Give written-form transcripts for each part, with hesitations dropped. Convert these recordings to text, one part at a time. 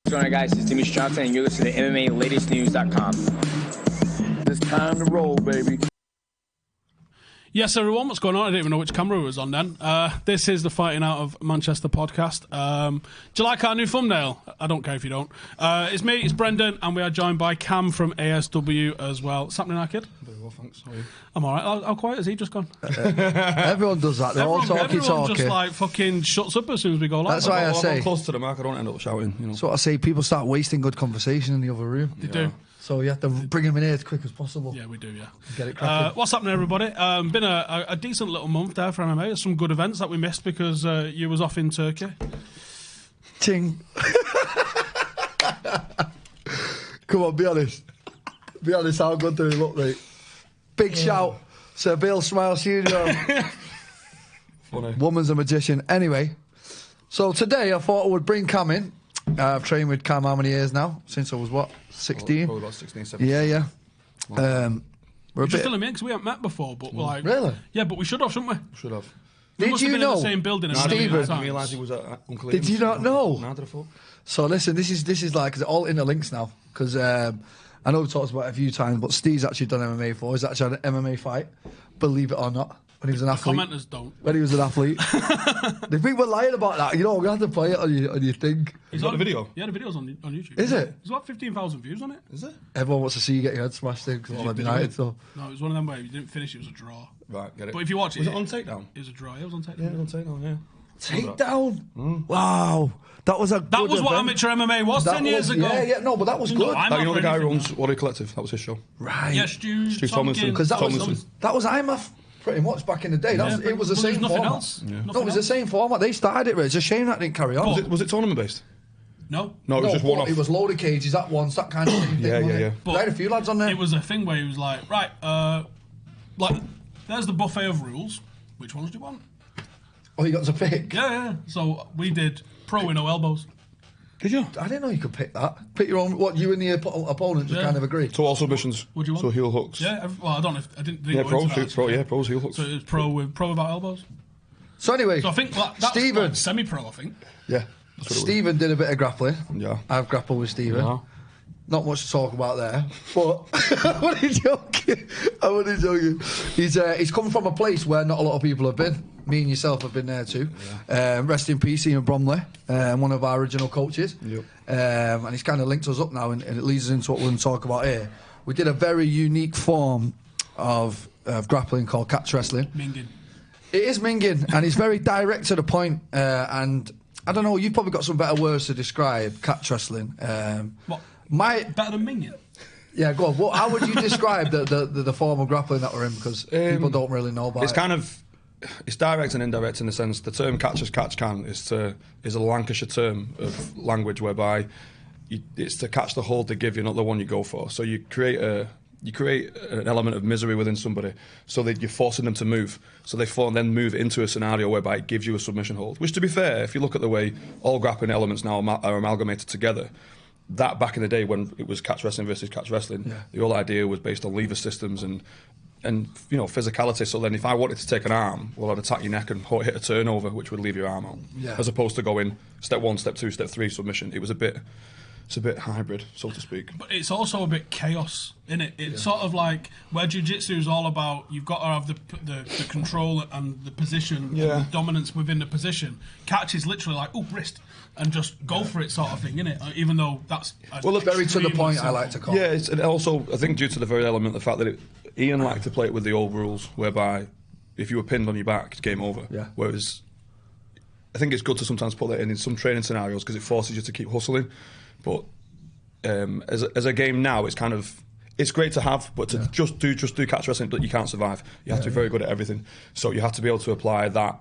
What's going on, guys? It's Dimitri Johnson, and you're listening to MMALatestNews.com. It's time to roll, baby. Yes, everyone, what's going on? I didn't even know which camera it was on then. This is the Fighting Out of Manchester podcast. Do you like our new thumbnail? I don't care if you don't. It's me, it's Brendan, and we are joined by Kam from ASW as well. What's happening, our kid? Very well, thanks. How are you? I'm alright. How quiet has he just gone? Everyone does that. They're all talky. Everyone just like fucking shuts up as soon as we go live. That's why I say. I'm close to the mic, I don't end up shouting. You know. That's what I say. People start wasting good conversation in the other room. They do. So you have to bring them in here as quick as possible. Yeah, we do, yeah. Get it cracking. What's happening, everybody? Been a decent little month there for MMA. There's some good events that we missed because you was off in Turkey. Ting. Come on, be honest. Be honest, how good do we look, mate? Big shout. Sir Bill Smile Studio. Funny. Woman's a magician. Anyway, so today I thought I would bring Kam in. I've trained with Kam how many years now? Since I was, what, 16? Probably about 16, 17. Yeah. We're just filling in because we haven't met before, but like... Really? Yeah, but we should have, shouldn't we? Should have. We Did must you have been know? in the same building. I Stephen. didn't realise he was at Uncle Did Ian's. you not know? Neither thought. So listen, this is like, cause all interlinks now, because I know we've talked about it a few times, but Steve's actually done MMA before. He's actually had an MMA fight, believe it or not, when he was an athlete. Commenters don't. When he was an athlete. The people are lying about that. You know, we're going to have to play it on your thing. He's got the video? Yeah, the video's on YouTube. Is it? There's about 15,000 views on it. Is it? Everyone wants to see you get your head smashed in because I'm United, so. No, it was one of them where you didn't finish, it was a draw. Right, get it. But if you watch it... Was it on takedown? It was a draw, yeah, it was on takedown. Yeah, on takedown, yeah. Takedown? Wow. That was a That was what amateur MMA was 10 years ago. Yeah, no, but that was No, good. I'm Like, you know not the guy for who anything runs Warrior Collective? That was his show. Right. Yeah, Stu Tomlinson. Because that Tomlinson. was IMAF pretty much back in the day. It was the Well, same there's nothing format. else. Yeah. No, it was the same format. They started it, right? It's a shame that didn't carry on. Was it tournament based? No. No, it was just one off. It was loaded cages at once, that kind of thing. Yeah. They had a few lads on there. It was a thing where he was like, right, like, there's the buffet of rules. Which ones do you want? Oh, you got to pick? Yeah. So we did pro with no elbows. Did you? I didn't know you could pick that. Pick your own, what, you and the opponent just kind of agree? So all submissions. What do you want? So heel hooks. Yeah, well, I don't know if I didn't Yeah, go into that. pros, heel hooks. So it was pro without elbows. So anyway, So I think that's Stephen. like semi-pro, I think. Yeah. That's what it was. Stephen did a bit of grappling. Yeah. I've grappled with Stephen. Yeah. Not much to talk about there, but I'm only joking. He's come from a place where not a lot of people have been. Me and yourself have been there too. Yeah. Rest in peace, Ian Bromley, one of our original coaches. Yep. And he's kind of linked us up now, and it leads us into what we're going to talk about here. We did a very unique form of grappling called catch wrestling. Minging. It is minging, and it's very direct to the point. And I don't know, you've probably got some better words to describe catch wrestling. What? Better than minging? Yeah, go on. How would you describe the form of grappling that we're in? Because people don't really know about it. It's kind of, it's direct and indirect in the sense the term catch as catch can is a Lancashire term of language whereby it's to catch the hold they give you, not the one you go for. So you create an element of misery within somebody so that you're forcing them to move. So they then move into a scenario whereby it gives you a submission hold. Which, to be fair, if you look at the way all grappling elements now are amalgamated together, that back in the day when it was catch wrestling versus catch wrestling, the whole idea was based on lever systems and physicality. So then if I wanted to take an arm, well, I'd attack your neck and hit a turnover, which would leave your arm out. Yeah. As opposed to going step 1, step 2, step 3 submission. It's a bit hybrid, so to speak. But it's also a bit chaos, isn't it? It's sort of like where jiu-jitsu is all about you've got to have the control and the position, and the dominance within the position. Catch is literally like, wrist, and just go for it sort of thing, innit? Even though that's... very to the point, I like to call it. Yeah, and also, I think due to the very element, the fact that Ian liked to play it with the old rules, whereby if you were pinned on your back, it's game over. Yeah. Whereas, I think it's good to sometimes put that in some training scenarios because it forces you to keep hustling. But as a game now, it's great to have, but to just do catch wrestling, but you can't survive. You have to be very good at everything. So you have to be able to apply that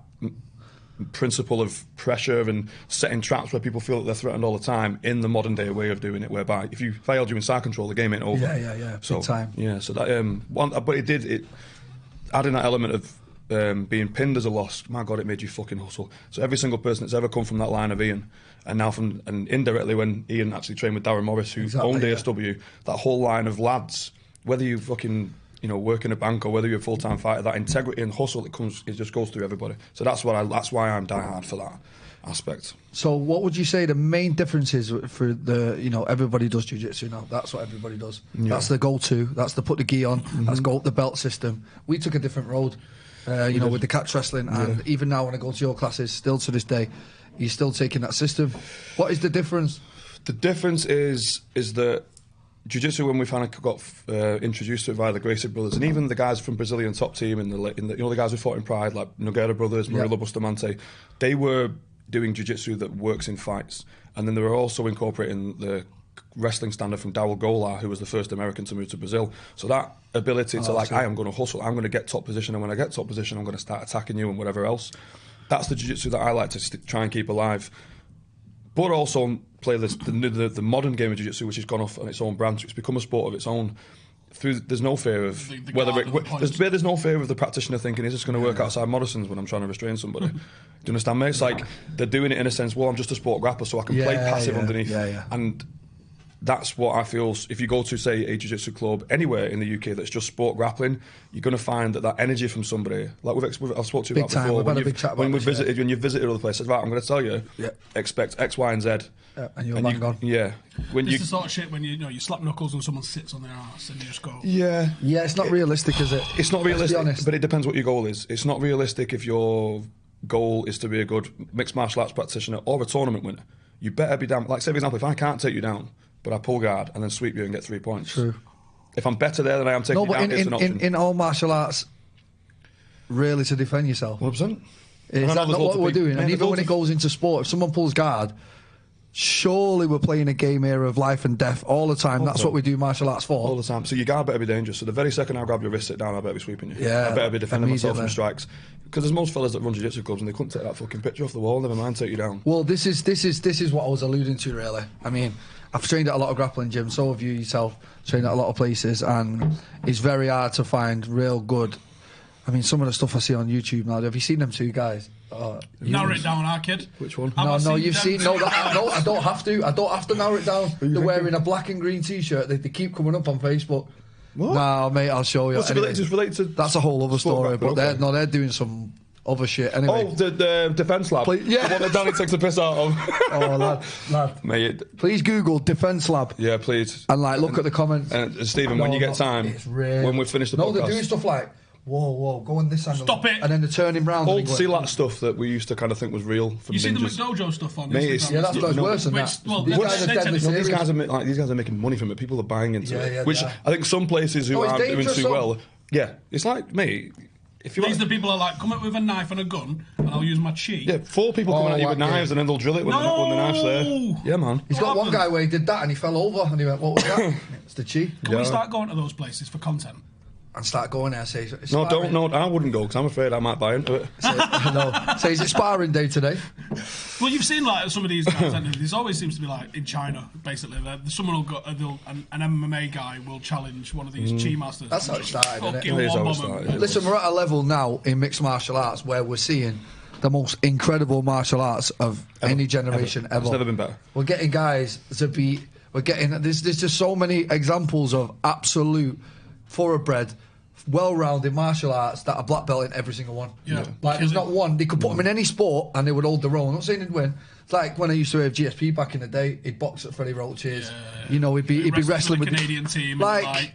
principle of pressure and setting traps where people feel that they're threatened all the time in the modern day way of doing it, whereby if you failed you in side control, the game ain't over. Yeah. So big time. Yeah, so that but it adding that element of being pinned as a loss. My God, it made you fucking hustle. So every single person that's ever come from that line of Ian, and now and indirectly when Ian actually trained with Darren Morris, who owned ASW, that whole line of lads, whether you fucking work in a bank or whether you're a full-time fighter, that integrity and hustle it just goes through everybody. So that's why I'm die hard for that. aspect. So what would you say the main difference is for the, everybody does jiu-jitsu now. That's what everybody does. Yeah. That's the go-to. That's the put the gi on. That's go up the belt system. We took a different road, with the catch wrestling. And even now when I go to your classes, still to this day, you're still taking that system. What is the difference? The difference is that jiu-jitsu, when we finally got introduced to it via the Gracie brothers, and even the guys from Brazilian top team, the guys who fought in Pride, like Nogueira brothers, Murilo Bustamante, they were doing jiu-jitsu that works in fights. And then they were also incorporating the wrestling standard from Darryl Golar, who was the first American to move to Brazil. So that ability to I am going to hustle, I'm going to get top position, and when I get top position, I'm going to start attacking you and whatever else. That's the jiu-jitsu that I like to try and keep alive. But also play the modern game of jiu-jitsu, which has gone off on its own branch. It's become a sport of its own. There's no fear of there's no fear of the practitioner thinking, is this going to work outside Morrison's when I'm trying to restrain somebody? Do you understand me? It's like they're doing it in a sense, well, I'm just a sport grappler, so I can play passive underneath. And that's what I feel. If you go to, say, a jiu-jitsu club anywhere in the UK that's just sport grappling, you're going to find that energy from somebody, like I've spoke to you about before, when you've visited other places, right, I'm going to tell you, expect X, Y, and Z. And you're long gone. Yeah. It's the sort of shit when you slap knuckles and someone sits on their ass and you just go... Yeah, it's not realistic, is it? It's not realistic, but it depends what your goal is. It's not realistic if your goal is to be a good mixed martial arts practitioner or a tournament winner. You better be damn... Like, say, for example, if I can't take you down, but I pull guard and then sweep you and get 3 points. True. If I'm better there than I am taking you down, it's an option. In all martial arts, really to defend yourself. 100%. Is that not what we're doing? And even when it goes into sport, if someone pulls guard, surely we're playing a game here of life and death all the time. That's what we do martial arts for. All the time. So your guard better be dangerous. So the very second I grab your wrist, sit down, I better be sweeping you. Yeah, I better be defending myself from strikes. Because there's most fellas that run jiu-jitsu clubs and they couldn't take that fucking picture off the wall, never mind take you down. Well, this is what I was alluding to, really. I mean, I've trained at a lot of grappling gyms, so have you yourself, trained at a lot of places, and it's very hard to find real good... I mean, some of the stuff I see on YouTube now, have you seen them two guys? Narrow it down, our kid. Which one? No, you've seen... No, I don't have to. I don't have to narrow it down. They're wearing a black and green T-shirt. They keep coming up on Facebook. What? No, mate, I'll show you. What's anyway, it related to? That's a whole other story, but they're doing some other shit anyway. Oh, the Defence Lab? Yeah. The one that Danny takes the piss out of. Oh, lad. Mate. Please Google Defence Lab. Yeah, please. And, look at the comments. And Stephen, when you get time, when we've finished the podcast... No, they're doing stuff like... Whoa, go on this angle. Stop it. And then they're turning round. Old Silat stuff that we used to kind of think was real from you ninjas. See the McDojo stuff on Instagram? Yeah, that's worse than that. Well, these guys are deadly serious. These guys are making money from it. People are buying into it. Which yeah. I think some places who aren't doing too well... Yeah, it's like, mate... These the people are like, come up with a knife and a gun and I'll use my chi. Yeah, 4 people coming at you with knives and then they'll drill it when the knife's there. Yeah, man. He's got one guy where he did that and he fell over and he went, what was that? It's the chi. Can we start going to those places for content? And start going there, say... No, I wouldn't go because I'm afraid I might buy into it. Say, is it sparring day today? Well, you've seen some of these guys, there's always seems to be in China, basically. Someone will go, an MMA guy will challenge one of these chi masters. That's how it started, isn't it? Listen, we're at a level now in mixed martial arts where we're seeing the most incredible martial arts of any generation ever. It's never been better. We're getting guys to be... There's just so many examples of absolute thoroughbred, well-rounded martial arts that are black belt in every single one. Yeah. There's not one. They could put them in any sport and they would hold their own. I'm not saying they'd win. It's like when I used to have GSP back in the day, he'd box at Freddie Roach's. Yeah. He'd be wrestling with the Canadian team.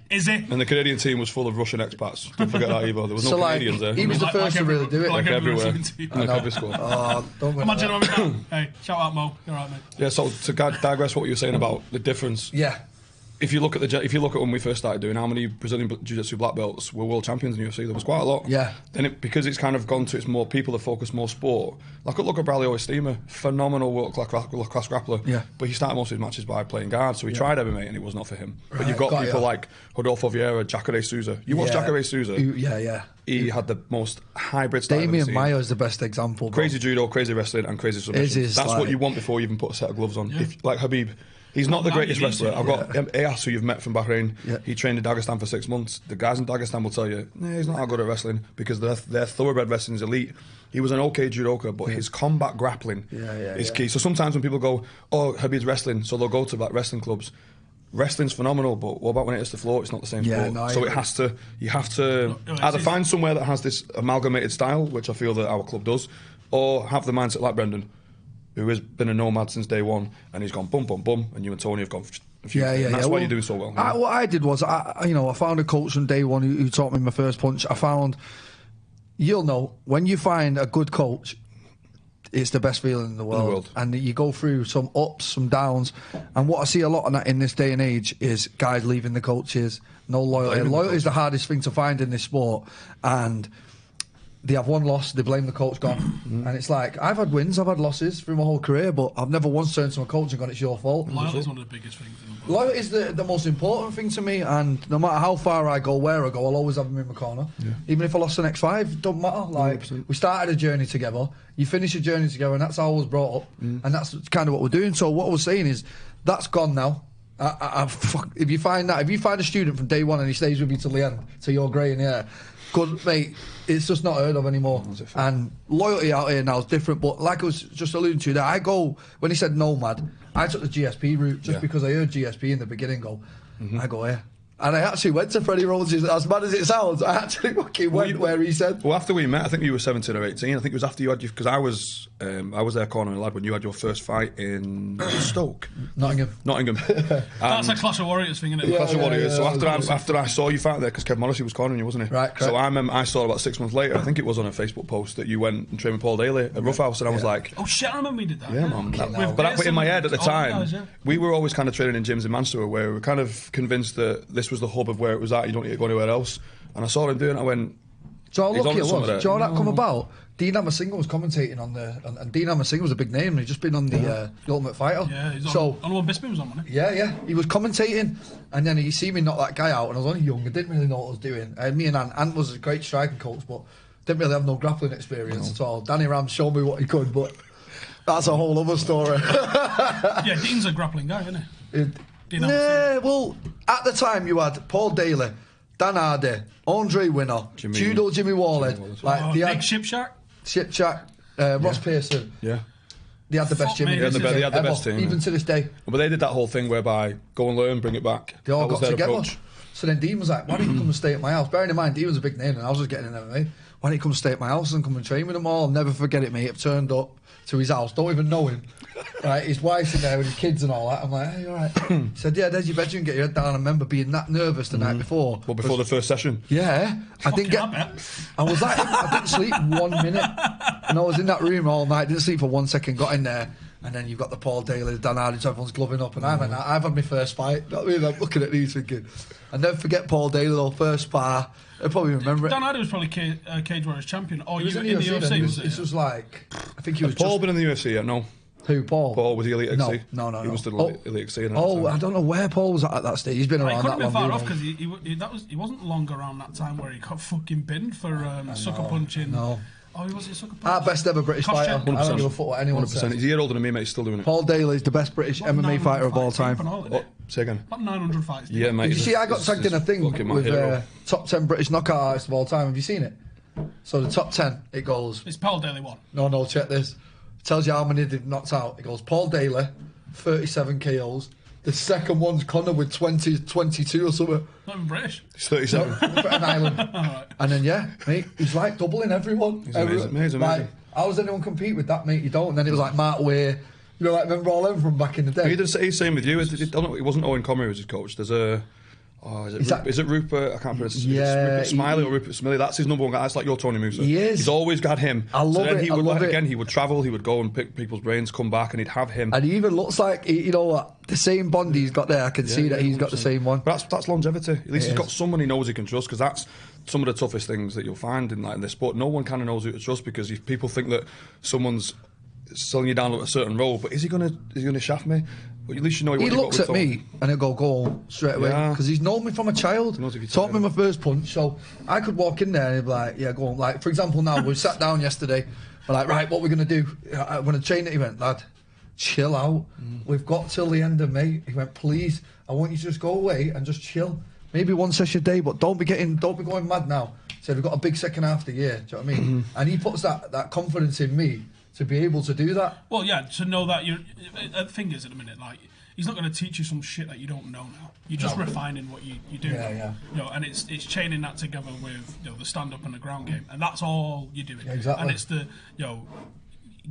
Is it? And the Canadian team was full of Russian expats. Don't forget that either. There was no Canadians there. He was the first to really do it. Like everywhere. Every squad. Don't imagine how many... Hey, shout out Mo. You're right, mate. Yeah. So to digress, what you were saying about the difference. Yeah. If you look at when we first started doing how many Brazilian Jiu-Jitsu black belts were world champions in UFC, there was quite a lot. Yeah. Then because it's kind of gone to it's more people that focus more sport. Look at Braulio Estima, phenomenal world class grappler. Yeah. But he started most of his matches by playing guard, so he tried MMA and it was not for him. Right, but you've got people like Rodolfo Vieira, Jacare Souza. You watch Jacare Souza? Yeah. He had the most hybrid style. Damian Maia is the best example. Crazy judo, crazy wrestling, and crazy submission. That's what you want before you even put a set of gloves on. Yeah. Like Habib. He's not the greatest wrestler. I've got Ayas, who you've met from Bahrain. Yeah. He trained in Dagestan for 6 months. The guys in Dagestan will tell you, he's not that good at wrestling because their thoroughbred wrestling is elite. He was an okay judoka, but his combat grappling is key. So sometimes when people go, Habib's wrestling, so they'll go to wrestling clubs. Wrestling's phenomenal, but what about when it hits the floor? It's not the same sport. No, so you have to either find somewhere that has this amalgamated style, which I feel that our club does, or have the mindset like Brendan. who has been a nomad since day one, and he's gone bum, bum, bum, and you and Tony have gone. And that's why you're doing so well. What I did was, I found a coach from day one who taught me my first punch. I found, you'll know, when you find a good coach, it's the best feeling in the world. And you go through some ups, some downs. And what I see a lot of that in this day and age is guys leaving the coaches, no loyalty. Loyalty is the hardest thing to find in this sport. And they have one loss, they blame the coach, gone. And it's like, I've had wins, I've had losses through my whole career, but I've never once turned to my coach and gone, it's your fault. Loyalty is one of the biggest things in the world. Loyalty is the most important thing to me, and no matter how far I go, where I go, I'll always have him in my corner. Even if I lost the next 5, it don't matter. Like, 100%. We started a journey together, you finish a journey together, and that's how I was brought up, and that's kind of what we're doing. So what I was saying is, that's gone now. If you find a student from day one and he stays with you till the end, till you're grey in the hair, good, mate, it's just not heard of anymore. And loyalty out here now is different. But like I was just alluding to, that I go, when he said nomad, I took the GSP route just because I heard GSP in the beginning go, I go here. And I actually went to Freddie Rhodes, as bad as it sounds, I actually fucking went where he said. Well, after we met, I think you were 17 or 18. I think it was after you had your, because I was there cornering a lad when you had your first fight in Stoke. Nottingham. That's a Clash of Warriors thing, isn't it? Clash of Warriors. So after I saw you fight there, because Kevin Morrissey was cornering you, wasn't he? Right, correct. So I remember I saw about 6 months later, I think it was on a Facebook post, that you went and trained with Paul Daly at Rough House, and I was like... Oh shit, I remember we did that. Yeah, man. But in my head at the time, we were always kind of training in gyms in Manchester where we were kind of convinced that this was the hub of where it was at, you don't need to go anywhere else. And I saw him doing it, I went... So lucky it was. Do you know how that come about? Dean Amasinga was commentating on the... And Dean Amasinga was a big name, and he'd just been on the Ultimate Fighter. Yeah, he's on one Bisping was on, wasn't he? Yeah. He was commentating, and then he seen me knock that guy out, and I was only young, I didn't really know what I was doing. Me and Ant was a great striking coach, but didn't really have no grappling experience at all. Danny Ram showed me what he could, but that's a whole other story. Yeah, Dean's a grappling guy, isn't he? Well, at the time you had Paul Daly, Dan Hardy, Andre Winner, Judo Jimmy Warley, like Nick Shipshack, Ross Pearson. Yeah. They had the best gym. They had the best team. Even to this day. But they did that whole thing whereby go and learn, bring it back. They all got together. Approach. So then Dean was like, why don't you come and stay at my house? Bearing in mind, Dean was a big name and I was just getting in MMA. Why don't you come and stay at my house and come and train with them all? I'll never forget it, mate. I've turned up to his house, don't even know him. Right, his wife's in there with his kids and all that. I'm like, hey, all right. He said, yeah, there's your bedroom, get your head down. I remember being that nervous the night before. Well, before the first session? Yeah. I was like, I didn't sleep 1 minute. And I was in that room all night, didn't sleep for 1 second, got in there. And then you've got the Paul Daly, Dan Hardy, everyone's gloving up. And I've had my first fight. You know what I mean? I'm looking at these thinking. I never forget Paul Daly, though, first spar. I probably remember it. Dan Hardy was probably Cage Warriors champion. Oh, he was in the UFC, was it? This was like, I think he was Paul been in the UFC yet? No. Who, Paul? Paul, was he Elite XC? No. He was still Elite XC. I don't know where Paul was at that stage. He's been around that long. He couldn't be far off because he wasn't long around that time where he got fucking binned for sucker punching. No. Oh, he was a sucker punch. Our best ever British fighter. 100%. I don't give a fuck what anyone 100%. Says. He's a year older than me, mate. He's still doing it. Paul Daly is the best British MMA fighter of all time. Say again. About 900 fights. Yeah, mate. You see, I got tagged in a thing with top 10 British knockout artists of all time. Have you seen it? So the top 10, it goes... It's Paul Daly one. No, check this. It tells you how many they've knocked out. It goes Paul Daly, 37 KOs. The second one's Conor with 22 or something. Not even British. He's 37. An island. Right. And then, mate, he's like doubling everyone. He's amazing. Like, how does anyone compete with that, mate? You don't. And then it was like Mark Weir. You know, like, remember all them from back in the day? He's same with you. It wasn't Owen Conroy who was his coach. There's a... is it Rupert? I can't pronounce it. Yeah, Rupert Smiley or Rupert Smiley. That's his number one guy. That's like your Tony Musa. He is. He's always got him. I love it. He would travel, he would go and pick people's brains, come back, and he'd have him. And he even looks like, you know what, the same Bond he's got there. I can see that he's got the same one. But that's longevity. At least he's got someone he knows he can trust, because that's some of the toughest things that you'll find in this sport. No one kind of knows who to trust, because if people think that someone's selling you down a certain road, but is he gonna shaft me? But at least you know he looks at me and he'll go straight away, because he's known me from a child. Taught me my first punch, so I could walk in there and he'd be like, yeah, go on. Like, for example, now we sat down yesterday, we're like, right, what we're gonna do? I'm gonna train it. He went, lad, chill out. We've got till the end of May. He went, please, I want you to just go away and just chill. Maybe one session a day, but don't be going mad now. He said, we've got a big second half of the year. Do you know what I mean? And he puts that confidence in me to be able to do that. Well, yeah, to know that you're... The thing is, at a minute, like, he's not going to teach you some shit that you don't know now. You're just refining what you do. Yeah. You know, and it's chaining that together with the stand-up and the ground game. And that's all you're doing. Yeah, exactly. And it's the,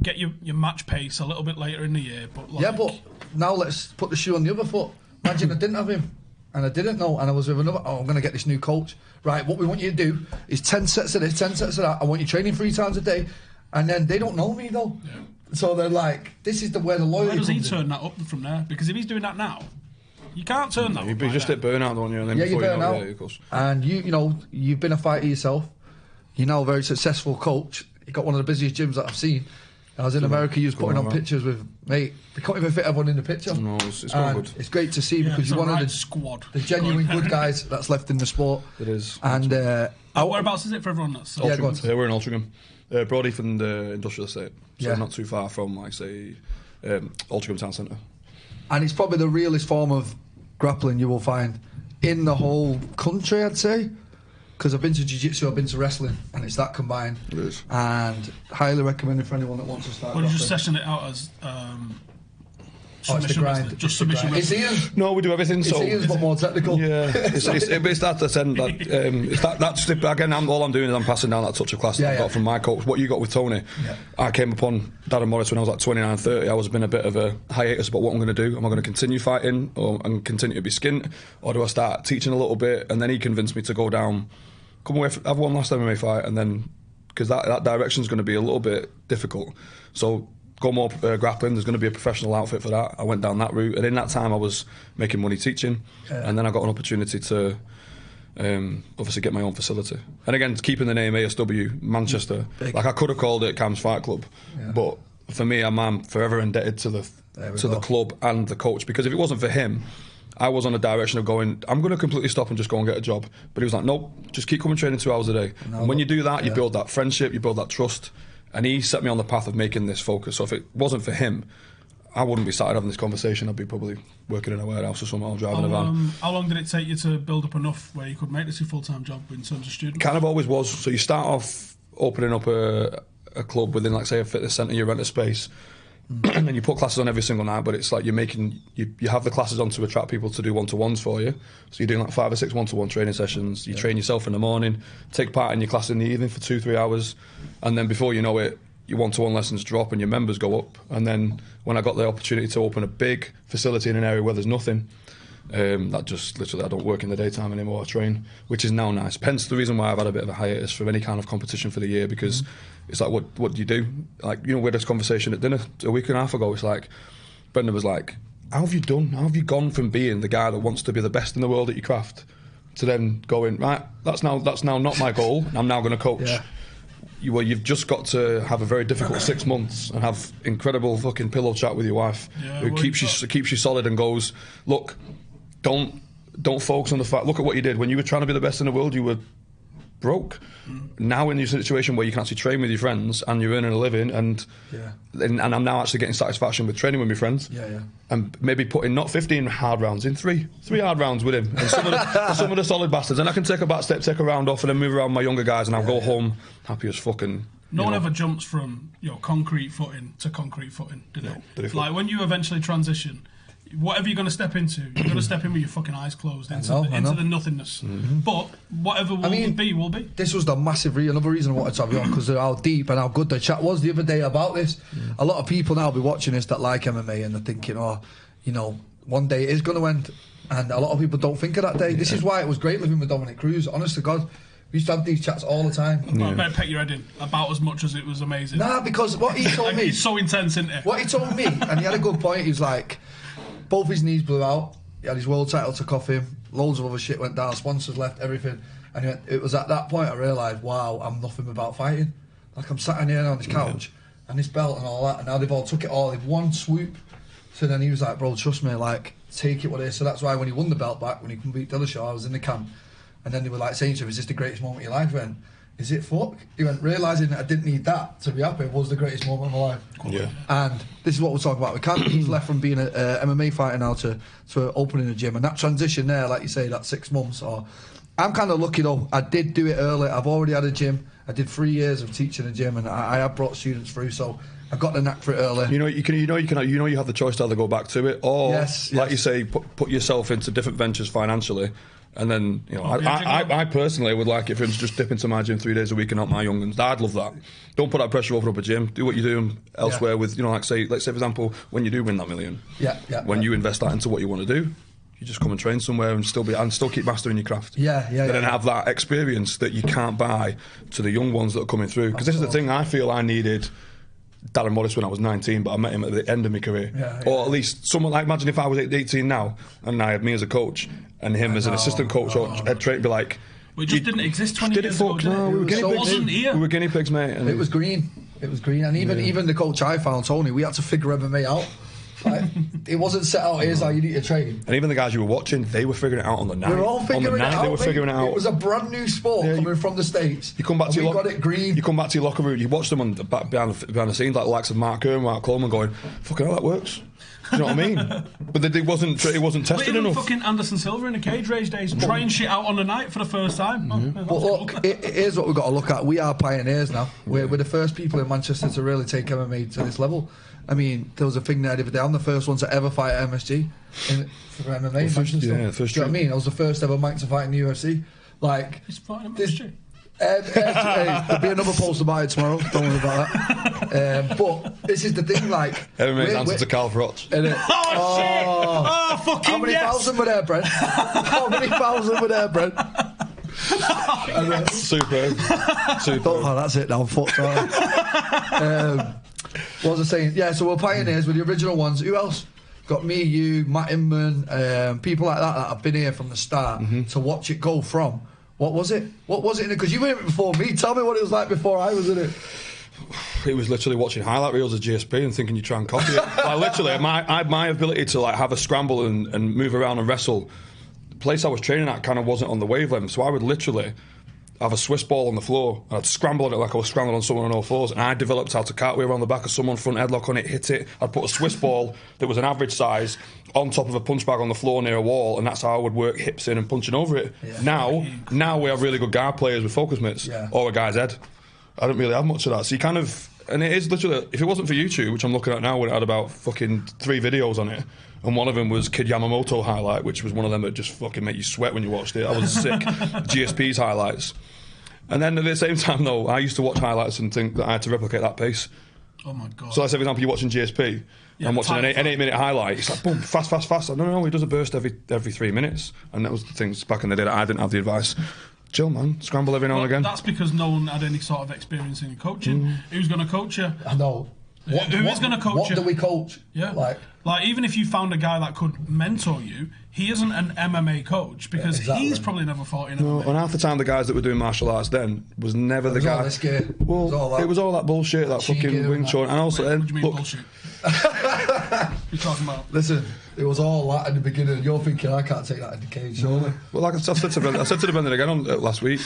get your match pace a little bit later in the year. But but now let's put the shoe on the other foot. Imagine I didn't have him, and I didn't know, and I was with another. Oh, I'm going to get this new coach. Right, what we want you to do is 10 sets of this, 10 sets of that. I want you training 3 times a day, and then they don't know me though. Yeah. So they're like, this is where the loyalty. Where does he turn that up from there? Because if he's doing that now, you can't turn that. You just hit burnout, don't you? And then you burn out. And you've been a fighter yourself. You're now a very successful coach. You got one of the busiest gyms that I've seen. I was in America. You was putting on pictures with mate. They can't even fit everyone in the picture. No, it's going good. It's great to see because you're one of the squad, the genuine good guys that's left in the sport. It is. And whereabouts is it for everyone? That's go on. Yeah, we're in Altrincham, Brody from the industrial estate. So not too far from, like, say, Altrincham Town Centre. And it's probably the realest form of grappling you will find in the whole country, I'd say. Because I've been to jiu-jitsu, I've been to wrestling, and it's that combined. It is. And highly recommended for anyone that wants to start. Well, you just session it out as submission wrestling. Just submission wrestling. It's Ian. No, we do everything. It's Ian's, but more technical. Yeah, it's that end. That's again. All I'm doing is I'm passing down that touch of class that I got from my coach. What you got with Tony, I came upon Darren Morris when I was like 29, 30. I was been a bit of a hiatus about what I'm going to do. Am I going to continue fighting and continue to be skint, or do I start teaching a little bit? And then he convinced me to go down. Come away, have one last MMA fight, and then because that direction is going to be a little bit difficult. So go more grappling. There's going to be a professional outfit for that. I went down that route, and in that time I was making money teaching, and then I got an opportunity to obviously get my own facility. And again, keeping the name ASW Manchester. Like I could have called it Kam's Fight Club, but for me, I'm forever indebted to the club and the coach, because if it wasn't for him, I was on a direction of going, I'm going to completely stop and just go and get a job. But he was like, nope, just keep coming training 2 hours a day. And when you do that, you build that friendship, you build that trust. And he set me on the path of making this focus. So if it wasn't for him, I wouldn't be sat having this conversation. I'd be probably working in a warehouse or something, or driving a van. How long did it take you to build up enough where you could make this your full-time job in terms of students? Kind of always was. So you start off opening up a club within, like, say, a fitness centre, you rent a space. And then you put classes on every single night, but it's like you have the classes on to attract people to do one-to-ones for you. So you're doing like 5 or 6 one-to-one training sessions. You train yourself in the morning, take part in your class in the evening for 2-3 hours, and then before you know it, your one-to-one lessons drop and your members go up. And then when I got the opportunity to open a big facility in an area where there's nothing, that just literally, I don't work in the daytime anymore. I train, which is now nice. Hence the reason why I've had a bit of a hiatus from any kind of competition for the year, because it's like, what do you do? Like, we had this conversation at dinner a week and a half ago. It's like, Brendan was like, how have you done? How have you gone from being the guy that wants to be the best in the world at your craft to then going, right, that's now not my goal. I'm now going to coach. Yeah. You've just got to have a very difficult 6 months and have incredible fucking pillow chat with your wife, who keeps you solid and goes, look, don't focus on the fact. Look at what you did when you were trying to be the best in the world. You were broke. Now in your situation where you can actually train with your friends and you're earning a living, and I'm now actually getting satisfaction with training with my friends. And maybe putting not 15 hard rounds in, three hard rounds with him, and some of the solid bastards. And I can take a back step, take a round off, and then move around my younger guys, and I'll go home happy as fucking. No one ever jumps from concrete footing to concrete footing, do they? Like when you eventually transition, whatever you're going to step into, you're going to step in with your fucking eyes closed into the nothingness. But whatever will be. This was the massive another reason I wanted to have you on, because of how deep and how good the chat was the other day about this. A lot of people now will be watching this that like MMA, and they're thinking, one day it is going to end. And a lot of people don't think of that day. This is why it was great living with Dominic Cruz. Honest to God, we used to have these chats all the time. I better peck your head in about as much as it was amazing. Nah, because what he told me... It's so intense, isn't it? What he told me, and he had a good point, he was like... Both his knees blew out. He had his world title took off him. Loads of other shit went down. Sponsors left, everything. And he went, it was at that point I realised, wow, I'm nothing without fighting. Like, I'm sat in here on this couch and this belt and all that, and now they've all took it all in one swoop. So then he was like, bro, trust me, like, take it what it is. So that's why when he won the belt back, when he couldn't beat Dillashaw, I was in the camp. And then they were like saying to him, is this the greatest moment of your life? He went, is it fuck? He went, realising that I didn't need that to be happy was the greatest moment of my life. Yeah. And this is what we're talking about. We can't. He's left from being an MMA fighter now to opening a gym, and that transition there, like you say, that 6 months. Or I'm kind of lucky though. I did do it early. I've already had a gym. I did 3 years of teaching a gym, and I have brought students through. So I got the knack for it early. You have the choice to either go back to it, or like you say, put yourself into different ventures financially, And then, I personally would like it for him to just dip into my gym 3 days a week and help my young'uns. I'd love that. Don't put that pressure over up a gym. Do what you're doing elsewhere with, let's say, for example, when you do win that million. When you invest that into what you want to do, you just come and train somewhere and still keep mastering your craft. And then have that experience that you can't buy to the young ones that are coming through. Because this is the thing I feel I needed. Darren Morris when I was 19, but I met him at the end of my career. Or at least someone like, imagine if I was 18 now and I had me as a coach and him as an assistant coach or head trainer, be like, we just didn't exist 20 years ago. No, we were guinea pigs. Wasn't here. We were guinea pigs, mate. It was green. And even the coach I found, Tony, we had to figure MMA out. Like, it wasn't set out, here's how you need to train. And even the guys you were watching, they were figuring it out on the night. We were all figuring it out. They were figuring it out. It was a brand new sport coming from the States. You come back to your got it green. You come back to your locker room, you watch them behind the scenes, like the likes of Mark Kerr, Mark Coleman, going, fucking hell, that works. Do you know what I mean? But it wasn't tested enough. Fucking Anderson Silva in the cage rage days, trying shit out on the night for the first time. But look, here's what we've got to look at. We are pioneers now. We're the first people in Manchester to really take MMA to this level. I mean, there was a thing there the other day. I'm the first one to ever fight at MSG for MMA. Well, first, do you know what I mean? I was the first ever Mike to fight in the UFC. Like, he's fighting at MSG. There'll be another post about it tomorrow. Don't worry about that. But this is the thing, like, MMA's answer to Carl Frotch. Shit! Oh, fucking how many thousand were there, Brent? How many thousand were there, Brent? Superb. Oh, that's it now. Fuck. What was I saying? Yeah, so we're pioneers with the original ones. Who else? Got me, you, Matt Inman, people like that have been here from the start to watch it go from. What was it? Because you were in it before me. Tell me what it was like before I was in it. It was literally watching highlight reels of GSP and thinking you try and copy it. Like, literally, my ability to like have a scramble and move around and wrestle, the place I was training at kind of wasn't on the wavelength. So I would literally have a Swiss ball on the floor and I'd scramble on it like I was scrambling on someone on all fours, and I developed how to cartwheel around the back of someone, front headlock on it, hit it. I'd put a Swiss ball that was an average size on top of a punch bag on the floor near a wall, and that's how I would work hips in and punching over it. Now we have really good guard players with focus mitts or a guy's head. I don't really have much of that, so you kind of, and it is literally, if it wasn't for YouTube, which I'm looking at now, when it had about fucking 3 videos on it, and one of them was Kid Yamamoto highlight, which was one of them that just fucking make you sweat when you watched it. I was sick. GSP's highlights. And then at the same time, though, I used to watch highlights and think that I had to replicate that pace. Oh my God. So, like, for example, you're watching GSP, and I'm watching an 8-minute highlight. It's like, boom, fast. No, he does a burst every 3 minutes. And that was the things back in the day that I didn't have the advice. Chill, man. Scramble every now and again. That's because no one had any sort of experience in coaching. Who's going to coach you? I know. Who is going to coach you? What do we coach? Yeah. Like, even if you found a guy that could mentor you, he isn't an MMA coach because he's probably never fought in MMA. And half the time the guys that were doing martial arts then was never the guy. It was all that bullshit, that fucking Wing Chun. And also, what do you mean bullshit? You're talking about? Listen, it was all that in the beginning. You're thinking I can't take that in the cage, surely. Well, like I said to Brendan again on last week,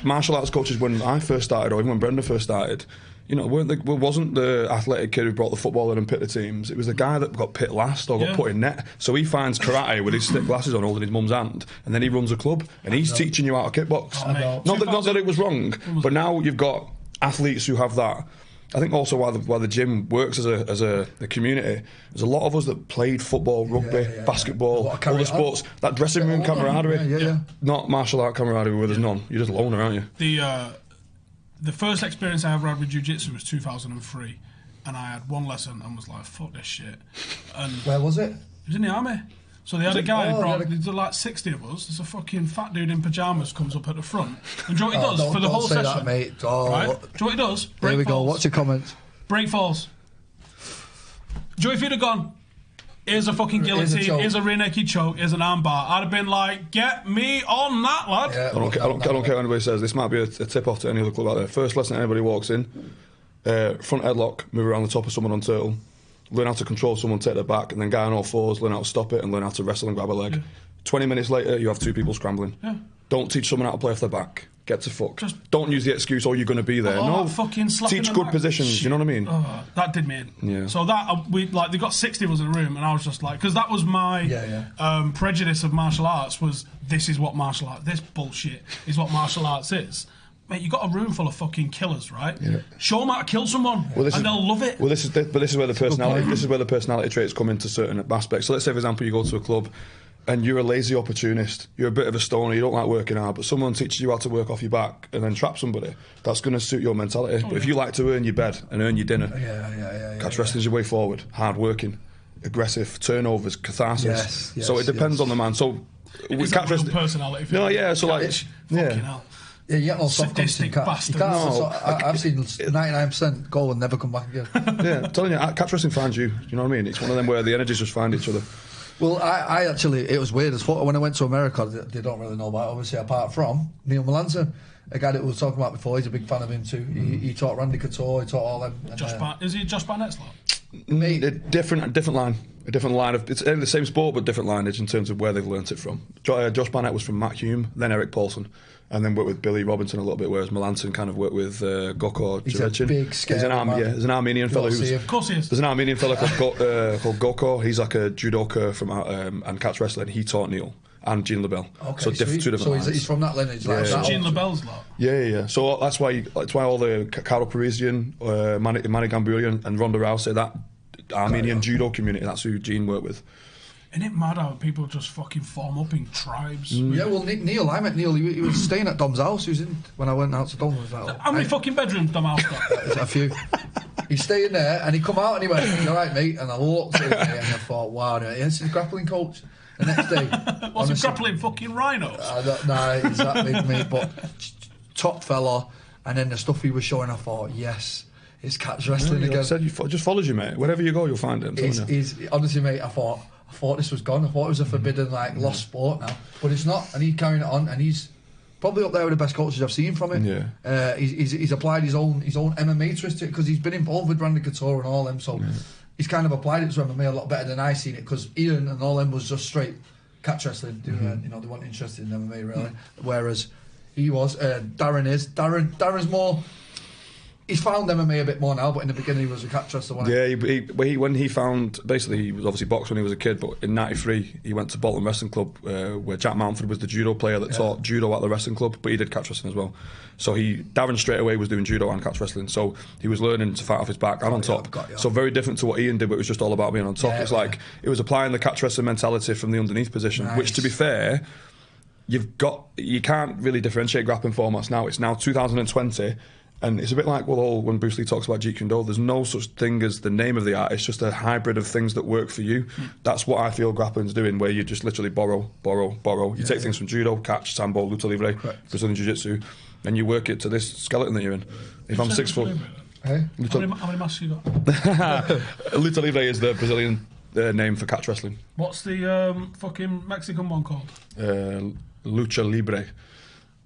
martial arts coaches when I first started, or even when Brendan first started, wasn't the athletic kid who brought the football in and picked the teams. It was the guy that got picked last or got put in net. So he finds karate with his stick glasses on, holding his mum's hand, and then he runs a club and he's teaching you how to kickbox. Not that it was wrong, but now you've got athletes who have that. I think also why the gym works as a community. There's a lot of us that played football, rugby, basketball, other sports. That dressing room camaraderie, not martial art camaraderie where there's none. You're just loner, aren't you? The first experience I ever had with jiu-jitsu was 2003, and I had one lesson and was like, fuck this shit. And where was it? It was in the army. So they had a guy, there's like 60 of us, there's a fucking fat dude in pyjamas comes up at the front. And do you know what he does for the whole session? That, mate. Right? Do you know what he does? There we go, what's your comments? Break falls. Do you know if you'd have gone, here's a fucking guillotine, here's a rear naked choke, here's an arm bar, I'd have been like, get me on that, lad. I don't care what anybody says. This might be a tip off to any other club out there. First lesson anybody walks in, front headlock, move around the top of someone on turtle, learn how to control someone, take their back, and then guy on all fours, learn how to stop it and learn how to wrestle and grab a leg. 20 minutes later, you have 2 people scrambling. Don't teach someone how to play off their back. Get to fuck. Don't use the excuse, you're going to be there. No, fucking teach good positions, you know what I mean? That did me in. Yeah. So they got 60 of us in a room, and I was just like, because that was my prejudice of martial arts was, this is what martial arts, this bullshit is what martial arts is. Mate, you got a room full of fucking killers, right? Yeah. Show them how to kill someone, and they'll love it. Well, this is where the personality traits come into certain aspects. So let's say, for example, you go to a club and you're a lazy opportunist, you're a bit of a stoner, you don't like working hard, but someone teaches you how to work off your back and then trap somebody, that's going to suit your mentality. But if you like to earn your bed and earn your dinner, catch wrestling's your way forward. Hard working, aggressive, turnovers, catharsis. Yes, so it depends on the man. So it's a real personality. No, yeah. So like, fucking hell. Yeah, you get no soft Sadistic bastard. I've seen 99% go and never come back again. Yeah, I'm telling you, catch wrestling finds you. You know what I mean? It's one of them where the energies just find each other. Well, I actually, it was weird. When I went to America, they don't really know about it, obviously, apart from Neil Melanson, a guy that we were talking about before. He's a big fan of him too. He taught Randy Couture, he taught all them. Is he Josh Barnett's lot? A different line. A different line of, it's the same sport but different lineage in terms of where they've learnt it from. Josh Barnett was from Matt Hume, then Eric Paulson, and then worked with Billy Robinson a little bit, whereas Melanson kind of worked with Gokor Jurichin. He's a big, scary man. There's an Armenian fellow Of course he is. There's an Armenian fellow called Gokor. He's like a judoka from and catch wrestling. He taught Neil and Gene LaBelle. Okay, so two different lines. He's from that lineage. So Gene LaBelle's lot. Yeah. So that's why all the Carol Parisian, Manny Gamburian and Ronda Rousey, that Armenian judo community, that's who Gene worked with. Isn't it mad how people just fucking form up in tribes? Yeah, well, I met Neil. He was staying at Dom's house. When I went out to Dom. How many fucking bedrooms Dom house got? A few. He's staying there, and he come out and he went, "You all right, mate?" And I looked at him and I thought, "Wow, this is a grappling coach." The next day, was he grappling fucking rhinos? Nah, exactly, mate. But top fella, and then the stuff he was showing, I thought, yes. It's catch wrestling again. I said, just follows you, mate. Wherever you go, you'll find him. Honestly, mate, I thought this was gone. I thought it was a forbidden, lost sport now, but it's not. And he's carrying it on, and he's probably up there with the best coaches I've seen from him. Yeah. He's applied his own MMA twist to it because he's been involved with Randy Couture and all them. So he's kind of applied it to MMA a lot better than I seen it because Ian and all them was just straight catch wrestling. They weren't interested in MMA really. Whereas he was. Darren's more. He's found MMA a bit more now, but in the beginning he was a catch wrestler. When he found, basically he was obviously boxed when he was a kid, but in '93 he went to Bolton Wrestling Club where Jack Mountford was the judo player that taught judo at the wrestling club, but he did catch wrestling as well. So Darren straight away was doing judo and catch wrestling, so he was learning to fight off his back and on top. So very different to what Ian did, but it was just all about being on top. It's like it was applying the catch wrestling mentality from the underneath position, which to be fair, you can't really differentiate grappling formats now. It's now 2020. And it's a bit like when Bruce Lee talks about Jeet Kune Do, there's no such thing as the name of the art, it's just a hybrid of things that work for you. That's what I feel grappling's doing, where you just literally borrow. You take things from judo, catch, sambo, luta libre, Brazilian jiu-jitsu, and you work it to this skeleton that you're in. If I'm 6 foot... Hey? How many masks you got? Luta libre is the Brazilian name for catch wrestling. What's the fucking Mexican one called? Lucha libre.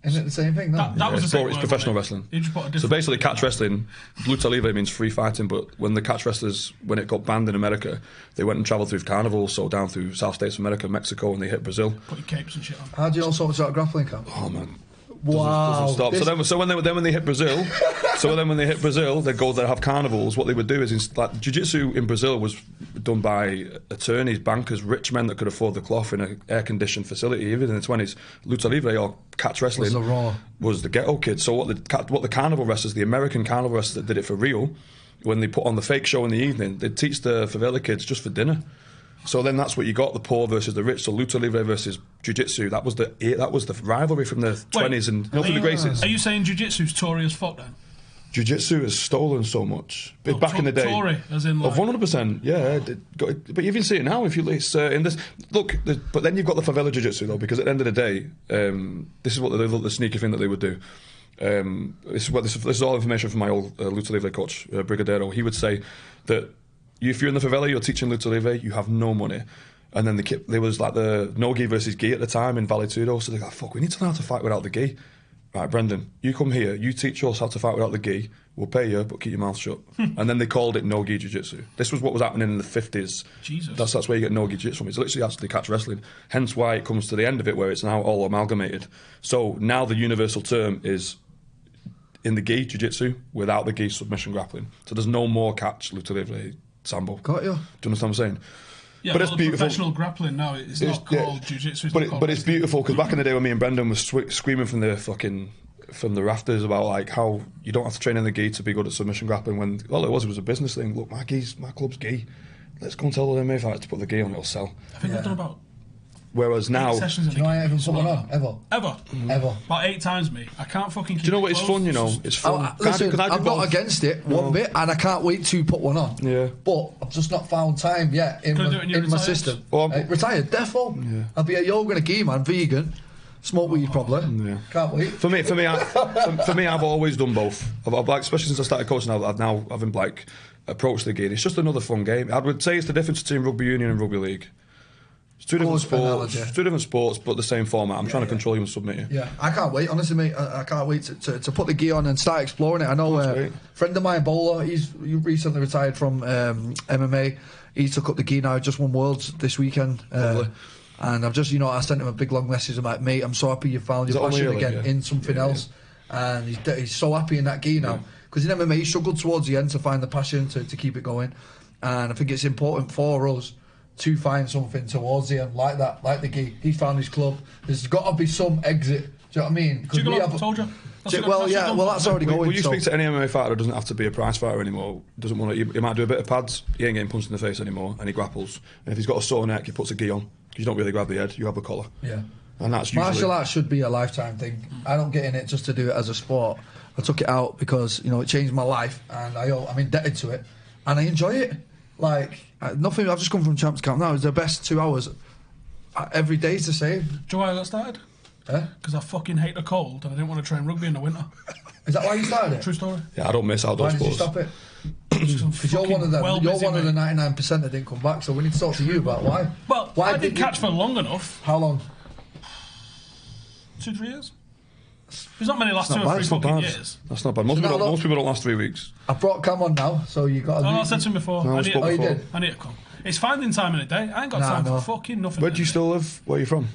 Isn't it the same thing? No? That was the same it's word, professional wasn't it? wrestling. So basically, catch wrestling, lucha libre means free fighting. But when the catch wrestlers, when it got banned in America, they went and travelled through carnivals, so down through South States of America, Mexico, and they hit Brazil. Put your capes and shit on. How do you all sort of grappling, Kam? Oh man. Wow. Doesn't stop. So when they hit Brazil, they go there have carnivals. What they would do is like jiu-jitsu in Brazil was done by attorneys, bankers, rich men that could afford the cloth in an air-conditioned facility. Even in the 20s, luta libre or catch wrestling was the ghetto kid. So what the carnival wrestlers, the American carnival wrestlers that did it for real, when they put on the fake show in the evening, they'd teach the favela kids just for dinner. So then that's what you got, the poor versus the rich. So luta libre versus jiu-jitsu, that was the rivalry from the 20s and nothing the Gracies. Are you saying jiu-jitsu's Tory as fuck then? Jiu-jitsu has stolen so much. Back in the day, Tory, as in 100%, yeah. But you even see it now. If you in this look, but then you've got the favela jiu-jitsu though, because at the end of the day, this is what the sneaky thing that they would do. This is all information from my old luta libre coach, Brigadero. He would say that if you're in the favela, you're teaching luta libre, you have no money. And then there was like the no gi versus gi at the time in Vale Tudo, so they're like, fuck, we need to learn how to fight without the gi. Right, Brendan, you come here, you teach us how to fight without the gi, we'll pay you, but keep your mouth shut. And then they called it no gi jiu-jitsu. This was what was happening in the 50s. Jesus. That's where you get no gi jiu-jitsu from. It's literally actually catch wrestling. Hence why it comes to the end of it where it's now all amalgamated. So now the universal term is in the gi jiu-jitsu without the gi submission grappling. So there's no more catch, luta libre, sambo. Got you. Do you understand what I'm saying? Yeah, but it's beautiful. Professional grappling now, it's not called jiu-jitsu. But it's beautiful because back in the day when me and Brendan was screaming from the rafters about like how you don't have to train in the gi to be good at submission grappling, when all it was a business thing. Look, my club's gi. Let's go and tell the MMA fighters to put the gi on, it'll sell. I think they've done about Whereas now, 8 sessions in Do you know I a haven't week, put one on something like ever. that. Ever. Ever. About 8 times, me. I can't fucking keep do you know it what? It's close. fun. You know, it's fun. Listen, I do I'm both. not against it one bit, and I can't wait to put one on. Yeah. But I've just not found time yet in Gonna do it when you're my retired? system. Well, Retired, defo. Yeah. I'll be a yoga and a gi man, vegan, smoke weed probably. Yeah. Can't wait. For me, I've always done both. I've like, especially since I started coaching, I've now haven't like approached the game. It's just another fun game. I would say it's the difference between rugby union and rugby league. It's two different sports. analogy. Two different sports, but the same format. I'm trying to control you and submit you. Yeah, I can't wait. Honestly, mate, I can't wait to put the gear on and start exploring it. I know a friend of mine, Bowler, he recently retired from MMA. He took up the gi now, just won Worlds this weekend. And I've just, I sent him a big long message. I'm like, mate, I'm so happy you found your passion again in something else. And he's so happy in that gi now. Because in MMA, he struggled towards the end to find the passion to keep it going. And I think it's important for us to find something towards the end like that, like the gi. He found his club. There's got to be some exit. Do you know what I mean? Because we have told you. That's already going. Will you speak to any MMA fighter who doesn't have to be a prize fighter anymore? Doesn't want to? He might do a bit of pads. He ain't getting punched in the face anymore, and he grapples. And if he's got a sore neck, he puts a gi on. Because you don't really grab the head, you have a collar. Yeah. And that's usually... Martial arts should be a lifetime thing. I don't get in it just to do it as a sport. I took it out because it changed my life, and I'm indebted to it, and I enjoy it. Like nothing. I've just come from Champs Camp now. It's the best 2 hours. Every day's the same. Do you know why I got started? Because I fucking hate the cold and I didn't want to train rugby in the winter. Is that why you started it? True story. Yeah, I don't miss outdoor Why sports. Why did you stop it? Because you're one of them. You're one of the 99% that didn't come back. So we need to talk to you about why. Well, why I didn't catch for long enough. How long? 2-3 years. There's not many last 2 or 3 fucking years. That's not bad. Most people don't last 3 weeks. I brought Kam on now, so you got. I said to him before. No, I did. need to come. It's finding time in a day. I ain't got time for fucking nothing. Where do you still live? Where are you from?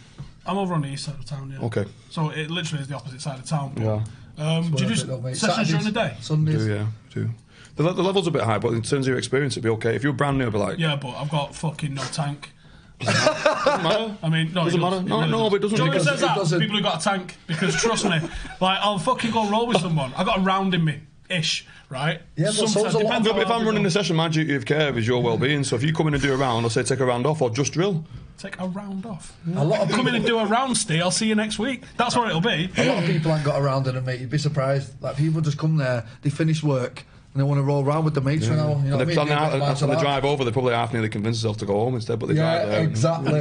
I'm over on the east side of town. Yeah. Okay. So it literally is the opposite side of town. But, Yeah. do you do sessions during the day? Sundays. Do. The level's a bit high, but in terms of your experience, it'd be okay. If you were brand new, it'd be like... Yeah, but I've got fucking no tank. Doesn't matter. I mean, no, doesn't matter. No, but it doesn't. Joey says that people who got a tank, because trust me, like I'll fucking go roll with someone. I got a round in me. Ish, right? Yeah, but sometimes depends. If I'm running a session, my duty of care is your well-being. So if you come in and do a round, I'll say take a round off or just drill. Take a round off. A lot of come in and do a round, Steve. I'll see you next week. That's what it'll be. A lot of people ain't got a round in them, mate. You'd be surprised. Like people just come there, they finish work, and they want to roll around with the mates for an hour. You know what I mean? And they drive over, they probably half nearly convince themselves to go home instead, but they drive there. Exactly.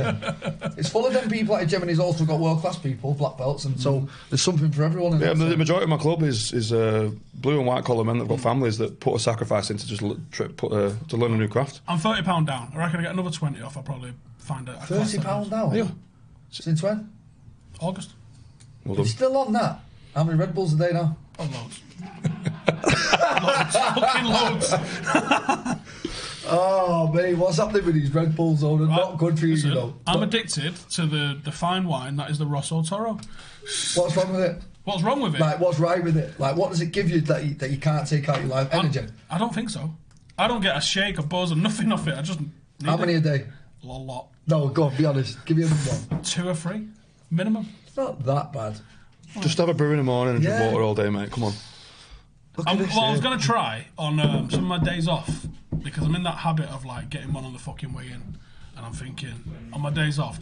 It's full of them people. Like Gemini's also got world-class people, black belts, and so there's something for everyone. Yeah, the majority of my club is blue and white collar men that've got families that put a sacrifice into just to learn a new craft. I'm £30 down. I reckon I get another 20 off. I'll probably find a £30 down. Yeah. Since when? August. Well You're still on that. How many Red Bulls a day now? Oh, loads. Fucking loads. Oh, mate, what's happening with these Red Bulls, though? They're not good for you, Listen, you know. I'm addicted to the fine wine that is the Rosso Toro. What's wrong with it? What's wrong with it? Like, what's right with it? Like, what does it give you that you can't take out your life? Energy? I don't think so. I don't get a shake, a buzz, or nothing off it. I just need How many a day? A lot. No, go on, be honest. Give me a number. 2 or 3, minimum. It's not that bad. Just have a brew in the morning and drink water all day, mate. Come on. I was going to try on some of my days off, because I'm in that habit of like getting one on the fucking way in, and I'm thinking on my days off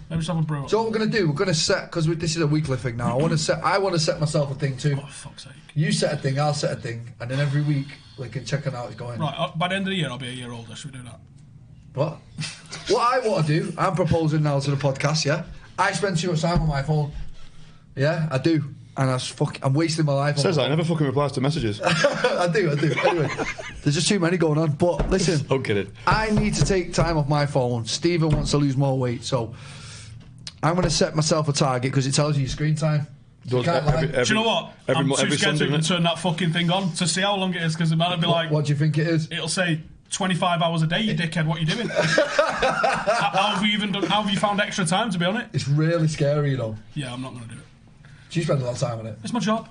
maybe just have a brew. So what we're going to do, we're going to set, because this is a weekly thing now, I want to set myself a thing too. Oh, for fuck's sake. You set a thing, I'll set a thing, and then every week we can check on how it's going. Right, by the end of the year I'll be a year older. Should we do that? What? What I want to do, I'm proposing now to the podcast, yeah? I spend too much time on my phone. Yeah, I do. And I'm wasting my life on Says that, I never fucking replies to messages. I do. Anyway, there's just too many going on. But listen, Don't get it. I need to take time off my phone. Stephen wants to lose more weight, so I'm going to set myself a target because it tells you your screen time. You can't lie. Do you know what? I'm too scared to even turn that fucking thing on to see how long it is, because it might be like... What do you think it is? It'll say 25 hours a day, you dickhead, what are you doing? How have you found extra time to be on it? It's really scary, you know. Yeah, I'm not going to do it. Do you spend a lot of time on it? It's my job.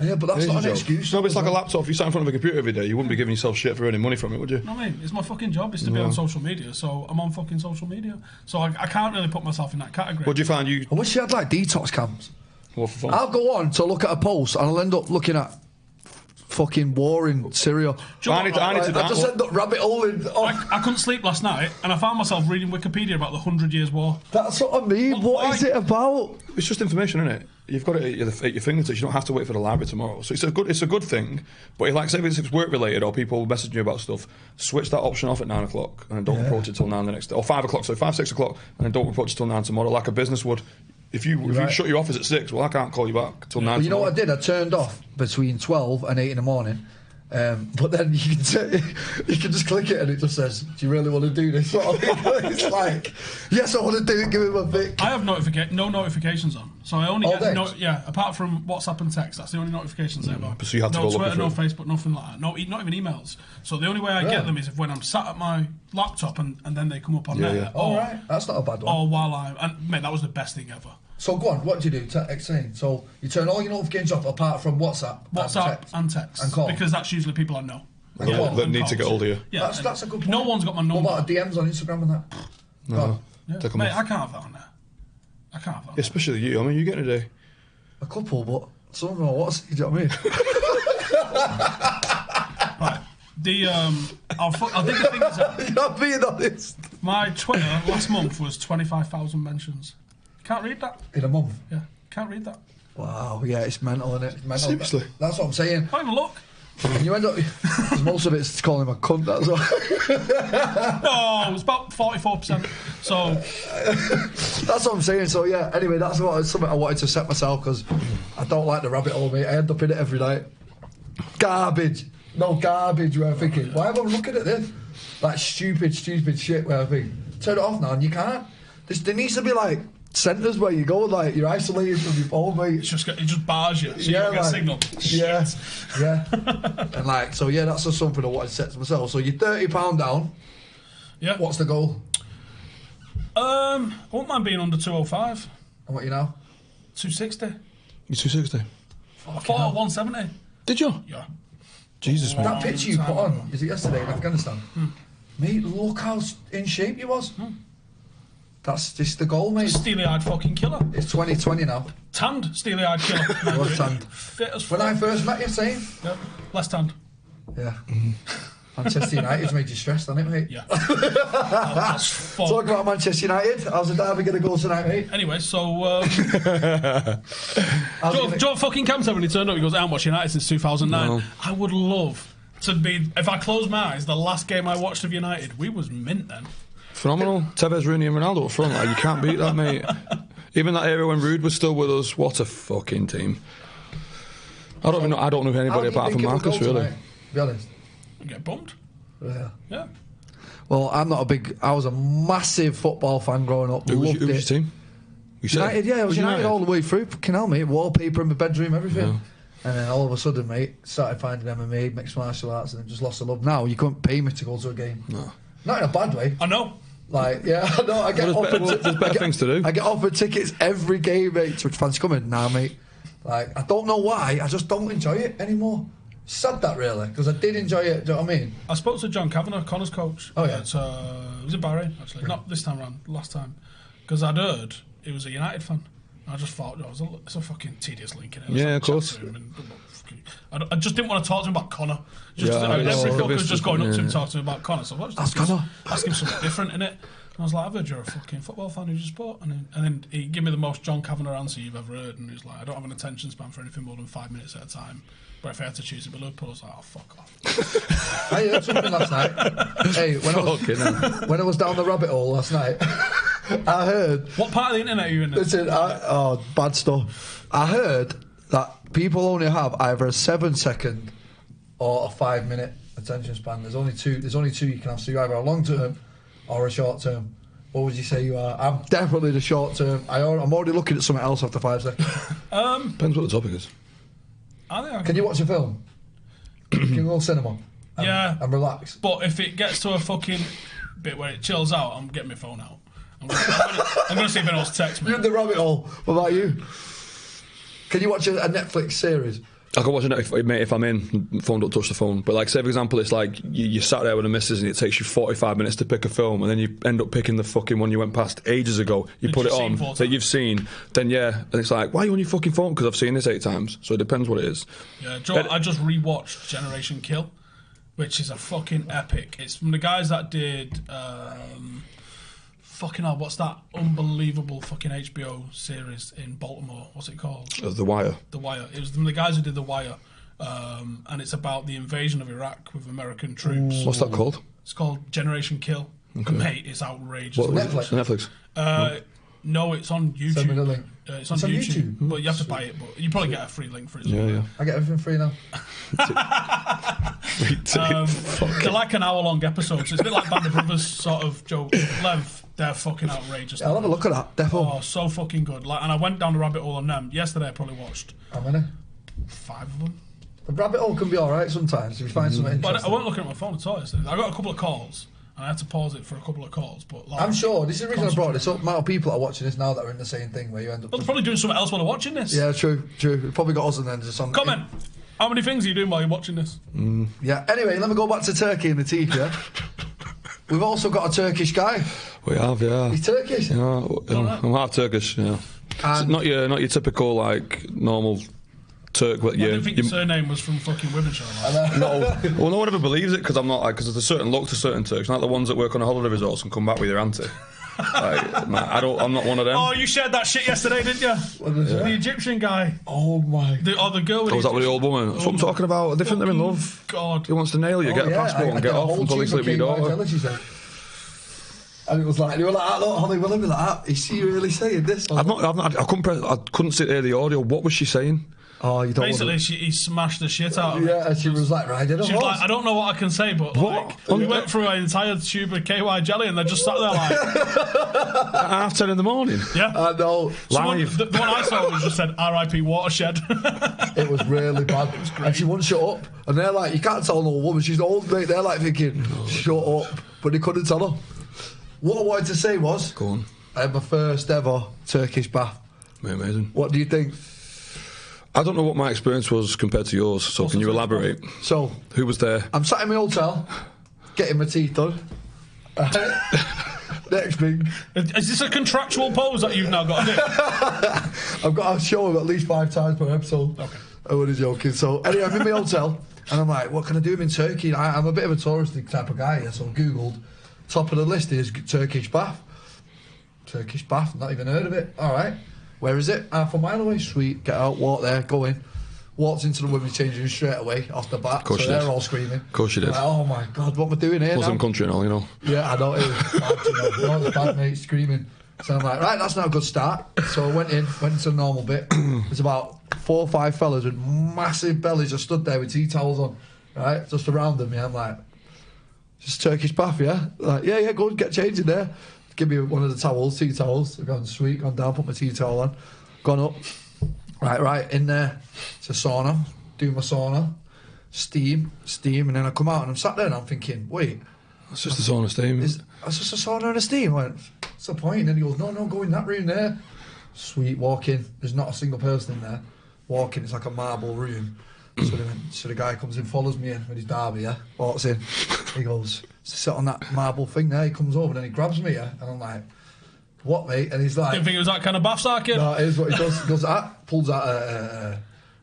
Yeah, but that's not an excuse. No, but it's like a laptop. If you sat in front of a computer every day, you wouldn't be giving yourself shit for earning money from it, would you? No, I mean, it's my fucking job is to be on social media, so I'm on fucking social media. So I can't really put myself in that category. What do you find I wish you had like detox camps. What for fun? I'll go on to look at a post and I'll end up looking at fucking war in Syria. I just end up rabbit holing. I couldn't sleep last night, and I found myself reading Wikipedia about the 100 Years' War. That's what I mean. What is it about? It's just information, isn't it? You've got it at your fingertips. You don't have to wait for the library tomorrow. So it's a good thing. But like, say if it's work related or people messaging you about stuff, switch that option off at 9 o'clock and then don't approach it till 9 the next day, or 5 o'clock. So 5, 6 o'clock, and then don't approach it till 9 tomorrow, like a business would. If you shut your office at 6, well, I can't call you back till 9. Well, you know what I did? I turned off between 12 and 8 in the morning. But then you can just click it and it just says, "Do you really want to do this?" It's like, yes, I want to do it. Give me my Vic. I have no notifications on, so I only get apart from WhatsApp and text. That's the only notifications I have on. So you have to no go Twitter, no Facebook, nothing like that. Not even emails. So the only way I get them is if when I'm sat at my laptop and then they come up on there. Yeah. All right, that's not a bad one. Or while mate, that was the best thing ever. So go on, what do you do? Explain. So you turn all your notifications off apart from WhatsApp and text. And call. Because that's usually people I know. That need to get hold of you. Yeah, that's a good point. No one's got my number. What about DMs on Instagram and that? No. Yeah. Mate, I can't have that on there. I can't have that on Especially you. I mean, you get a day. A couple, but some of them are WhatsApp, do you know what I mean? Right. I think the thing is You're not being honest. My Twitter last month was 25,000 mentions. Can't read that. In a month? Yeah, can't read that. Wow, yeah, it's mental, isn't it? It's mental. Seriously? That's what I'm saying. Don't even look. And you end up... most of it's calling him a cunt, that's all. Oh, it was about 44%. So... That's what I'm saying, so yeah. Anyway, that's something I wanted to set myself, because I don't like the rabbit hole, mate. I end up in it every night. Garbage. No, garbage, where I'm thinking, why am I looking at this? Like stupid shit where I think, turn it off now, and you can't. There needs to be, like... centres where you go, like you're isolated from your phone, mate. It just bars you, so you don't get a signal. Yeah. And like, so yeah, that's just something I wanted to set to myself. So you're £30 down. Yeah. What's the goal? I won't mind being under 205. And what you now? 260. You're 260. I fought at 170. Did you? Yeah. Jesus, man. That picture you put on, is it yesterday in Afghanistan? Mate, look how in shape you was. That's just the goal, mate. Steely-eyed fucking killer. It's 2020 now. Tanned, steely-eyed killer. Was tanned. Fit as fuck. When I first met you, same. Yeah, less tanned. Yeah. Manchester United's made you stressed, hasn't it, mate? Yeah. That's fun. Talk about Manchester United. How's the derby going to go tonight, mate? Anyway, so... Joe fucking Kam said when he turned up, he goes, I haven't watched United since 2009. No. I would love to be... If I close my eyes, the last game I watched of United, we was mint then. Phenomenal. Tevez, Rooney and Ronaldo up front. Like, you can't beat that, mate. Even that era when Rude was still with us. What a fucking team. I don't know anybody apart from Marcus, really. Tonight, to be honest. You get bummed. Yeah. Well, I was a massive football fan growing up. Who was your team? United, yeah, I was United all the way through. Fucking hell, mate. Wallpaper in my bedroom, everything. Yeah. And then all of a sudden, mate, started finding MMA, mixed martial arts, and then just lost the love. Now, you couldn't pay me to go to a game. No. Not in a bad way. I know. Like, yeah, I know. I get there's better things to do. I get offered tickets every game, mate. Which fans coming? Nah, mate. Like, I don't know why. I just don't enjoy it anymore. Sad that, really, because I did enjoy it. Do you know what I mean? I spoke to John Kavanagh, Connor's coach. Oh, yeah. It was in Bahrain, actually. Not this time round, last time. Because I'd heard he was a United fan. I just thought, it's a fucking tedious link in it. Yeah, of course. I just didn't want to talk to him about Connor. Every fucker was just going up to him talking to him about Connor. So I was ask him something different in it. And I was like, I've heard you're a fucking football fan who's a sport. And then he gave me the most John Kavanagh answer you've ever heard. And he was like, I don't have an attention span for anything more than 5 minutes at a time. But if I had to choose it with Liverpool, I was like, oh, fuck off. I heard something last night. Hey, when I was down the rabbit hole last night, I heard... What part of the internet are you in? Listen, bad stuff. I heard that people only have either a 7-second or a 5-minute attention span. There's only two you can have. So you're either a long term or a short term. What would you say you are? I'm definitely the short term. I'm already looking at something else after 5 seconds. Depends what the topic is. Can you watch a film? Can you go to cinema? And relax. But if it gets to a fucking bit where it chills out, I'm getting my phone out. I'm going to see if anyone else texts me. You're in the rabbit hole. What about you? Can you watch a Netflix series I can watch it if I'm in. Phone don't touch the phone. But like, say for example, it's like you sat there with a missus and it takes you 45 minutes to pick a film, and then you end up picking the fucking one you went past ages ago. You put it on that you've seen. Then and it's like, why are you on your fucking phone? Because I've seen this 8 times. So it depends what it is. Yeah, Joe, I just rewatched Generation Kill, which is a fucking epic. It's from the guys that did. Fucking hell, what's that unbelievable fucking HBO series in Baltimore? What's it called? The Wire. The Wire. It was from the guys who did The Wire. And it's about the invasion of Iraq with American troops. What's that called? It's called Generation Kill. Okay. Mate, it's outrageous. What, Netflix? No, it's on YouTube. Send me the link. It's on YouTube. But you have to buy it. But you probably get a free link for it. Yeah. I get everything free now. They're like an hour-long episodes. It's a bit like Band of Brothers sort of joke length. They're fucking outrageous. Yeah, I'll have a look at that. Definitely. Oh, so fucking good. Like, and I went down the rabbit hole on them. Yesterday I probably watched... How many? 5 of them. The rabbit hole can be alright sometimes if you find something interesting. But I wasn't looking at my phone at all yesterday. I got a couple of calls. And I had to pause it for a couple of calls. But like, I'm sure. This is the reason I brought this up. Amount of people are watching this now that are in the same thing where you end up... They're probably doing something else while they're watching this. Yeah, true. We've probably got us and then just on... Comment. How many things are you doing while you're watching this? Yeah. Anyway, let me go back to Turkey and the teeth, yeah? We've also got a Turkish guy. We have, yeah. He's Turkish? Yeah, I'm half Turkish, yeah. It's not your typical, like, normal Turk. But I didn't think your surname was from fucking Wimmenshire. No. Well, no one ever believes it because I'm not, because there's a certain look to certain Turks, not the ones that work on a holiday resorts and come back with your auntie. Like, I'm not one of them. Oh, you shared that shit yesterday, didn't you? The Egyptian guy. Oh my. The girl with was that with the old woman? That's what I'm talking about. Different, they're in love. God. He wants to nail you, get a passport and get off until he sleep with your daughter. And it was like, you were like, look, Holly Willoughby, like that. Is she really saying this? I couldn't sit there the audio. What was she saying? Oh, you don't. Basically, he smashed the shit out of it. Yeah, and she was like, riding a horse. She was like, I don't know what I can say, but like, we went through an entire tube of KY jelly, and they just sat there like at 10:30 in the morning. Yeah, I know. Live. The one I saw was just said R.I.P. Watershed. It was really bad. It was great. And she wouldn't shut up. And they're like, you can't tell an old woman. She's old, mate. They're like thinking, shut up. But they couldn't tell her. What I wanted to say was, go on. I had my first ever Turkish bath. Amazing. What do you think? I don't know what my experience was compared to yours, so can you elaborate? So, who was there? I'm sat in my hotel, getting my teeth done. Next thing. Is this a contractual pose that you've now got to do? I've got to show him at least 5 times per episode. Okay. I was joking. So, anyway, I'm in my hotel, and I'm like, what can I do in Turkey? I'm a bit of a touristy type of guy, so I Googled. Top of the list is Turkish bath. Turkish bath, not even heard of it. All right. Where is it? Half a mile away. Sweet. Get out, walk there, go in. Walked into the women's changing room straight away, off the bat. So they're all screaming. Of course you did. Like, oh my God, what am I doing here Muslim now? country and all, you know. Yeah, I know. It was bad, you know. It was bad, mate, screaming. So I'm like, right, that's not a good start. So I went into the normal bit. There's about 4 or 5 fellas with massive bellies just stood there with tea towels on, right, just around them. Yeah, I'm like, just Turkish bath, yeah? Like, yeah, go and get changed in there. Give me one of the towels, tea towels. I've gone sweet, gone down, put my tea towel on, gone up. Right, in there. It's a sauna. Do my sauna. Steam, and then I come out and I'm sat there and I'm thinking, wait. It's just a sauna steam. It's just a sauna and a steam. I went, what's the point? And then he goes, no, go in that room there. Sweet, walk in. There's not a single person in there. Walk in, it's like a marble room. So the guy comes in, follows me in with his derby, yeah? Walks in. He goes, sit on that marble thing there. He comes over and then he grabs me, yeah? And I'm like, what, mate? And he's like... Didn't think it was that kind of bath circuit? No, here's what he does. He goes, pulls out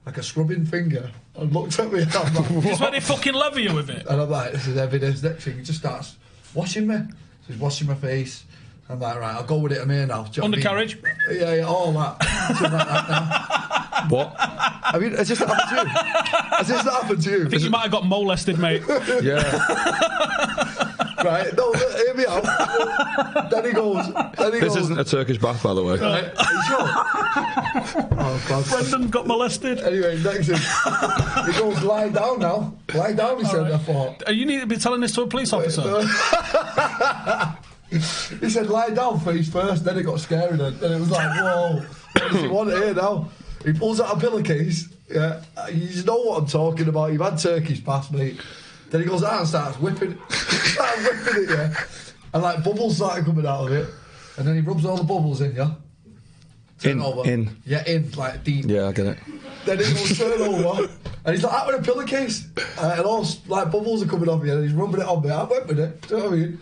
like a scrubbing finger and looks at me and I'm like... Just when they fucking lever you with it? And I'm like, this is evidence. Next thing, he just starts washing me. So he's washing my face. I'm like, right, I'll go with it. I'm here now. Undercarriage? Yeah, all that. Something like that now. What? I mean, has this not happened to you? Has this not happened to you? I think you might have got molested, mate. Yeah. Right, no, hear me out. Then he goes... This isn't a Turkish bath, by the way. Right, are you sure? Oh, God. Brendan got molested. Anyway, next thing. He goes, lie down now. Lie down, he said, right. I thought. You need to be telling this to a police officer. He said, lie down face first, then it got scary then. Then it was like, whoa, what does he want here now? He pulls out a pillowcase. Yeah, you know what I'm talking about. You've had Turkish baths, mate. Then he goes out and starts whipping it, yeah. And like bubbles started coming out of it. And then he rubs all the bubbles in, yeah. turnover. In. Yeah, in, like deep. Yeah, I get it. Then it goes turnover, and he's like out with a pillowcase, and all like bubbles are coming off me, and he's rubbing it on me. I went with it. Do you know what I mean?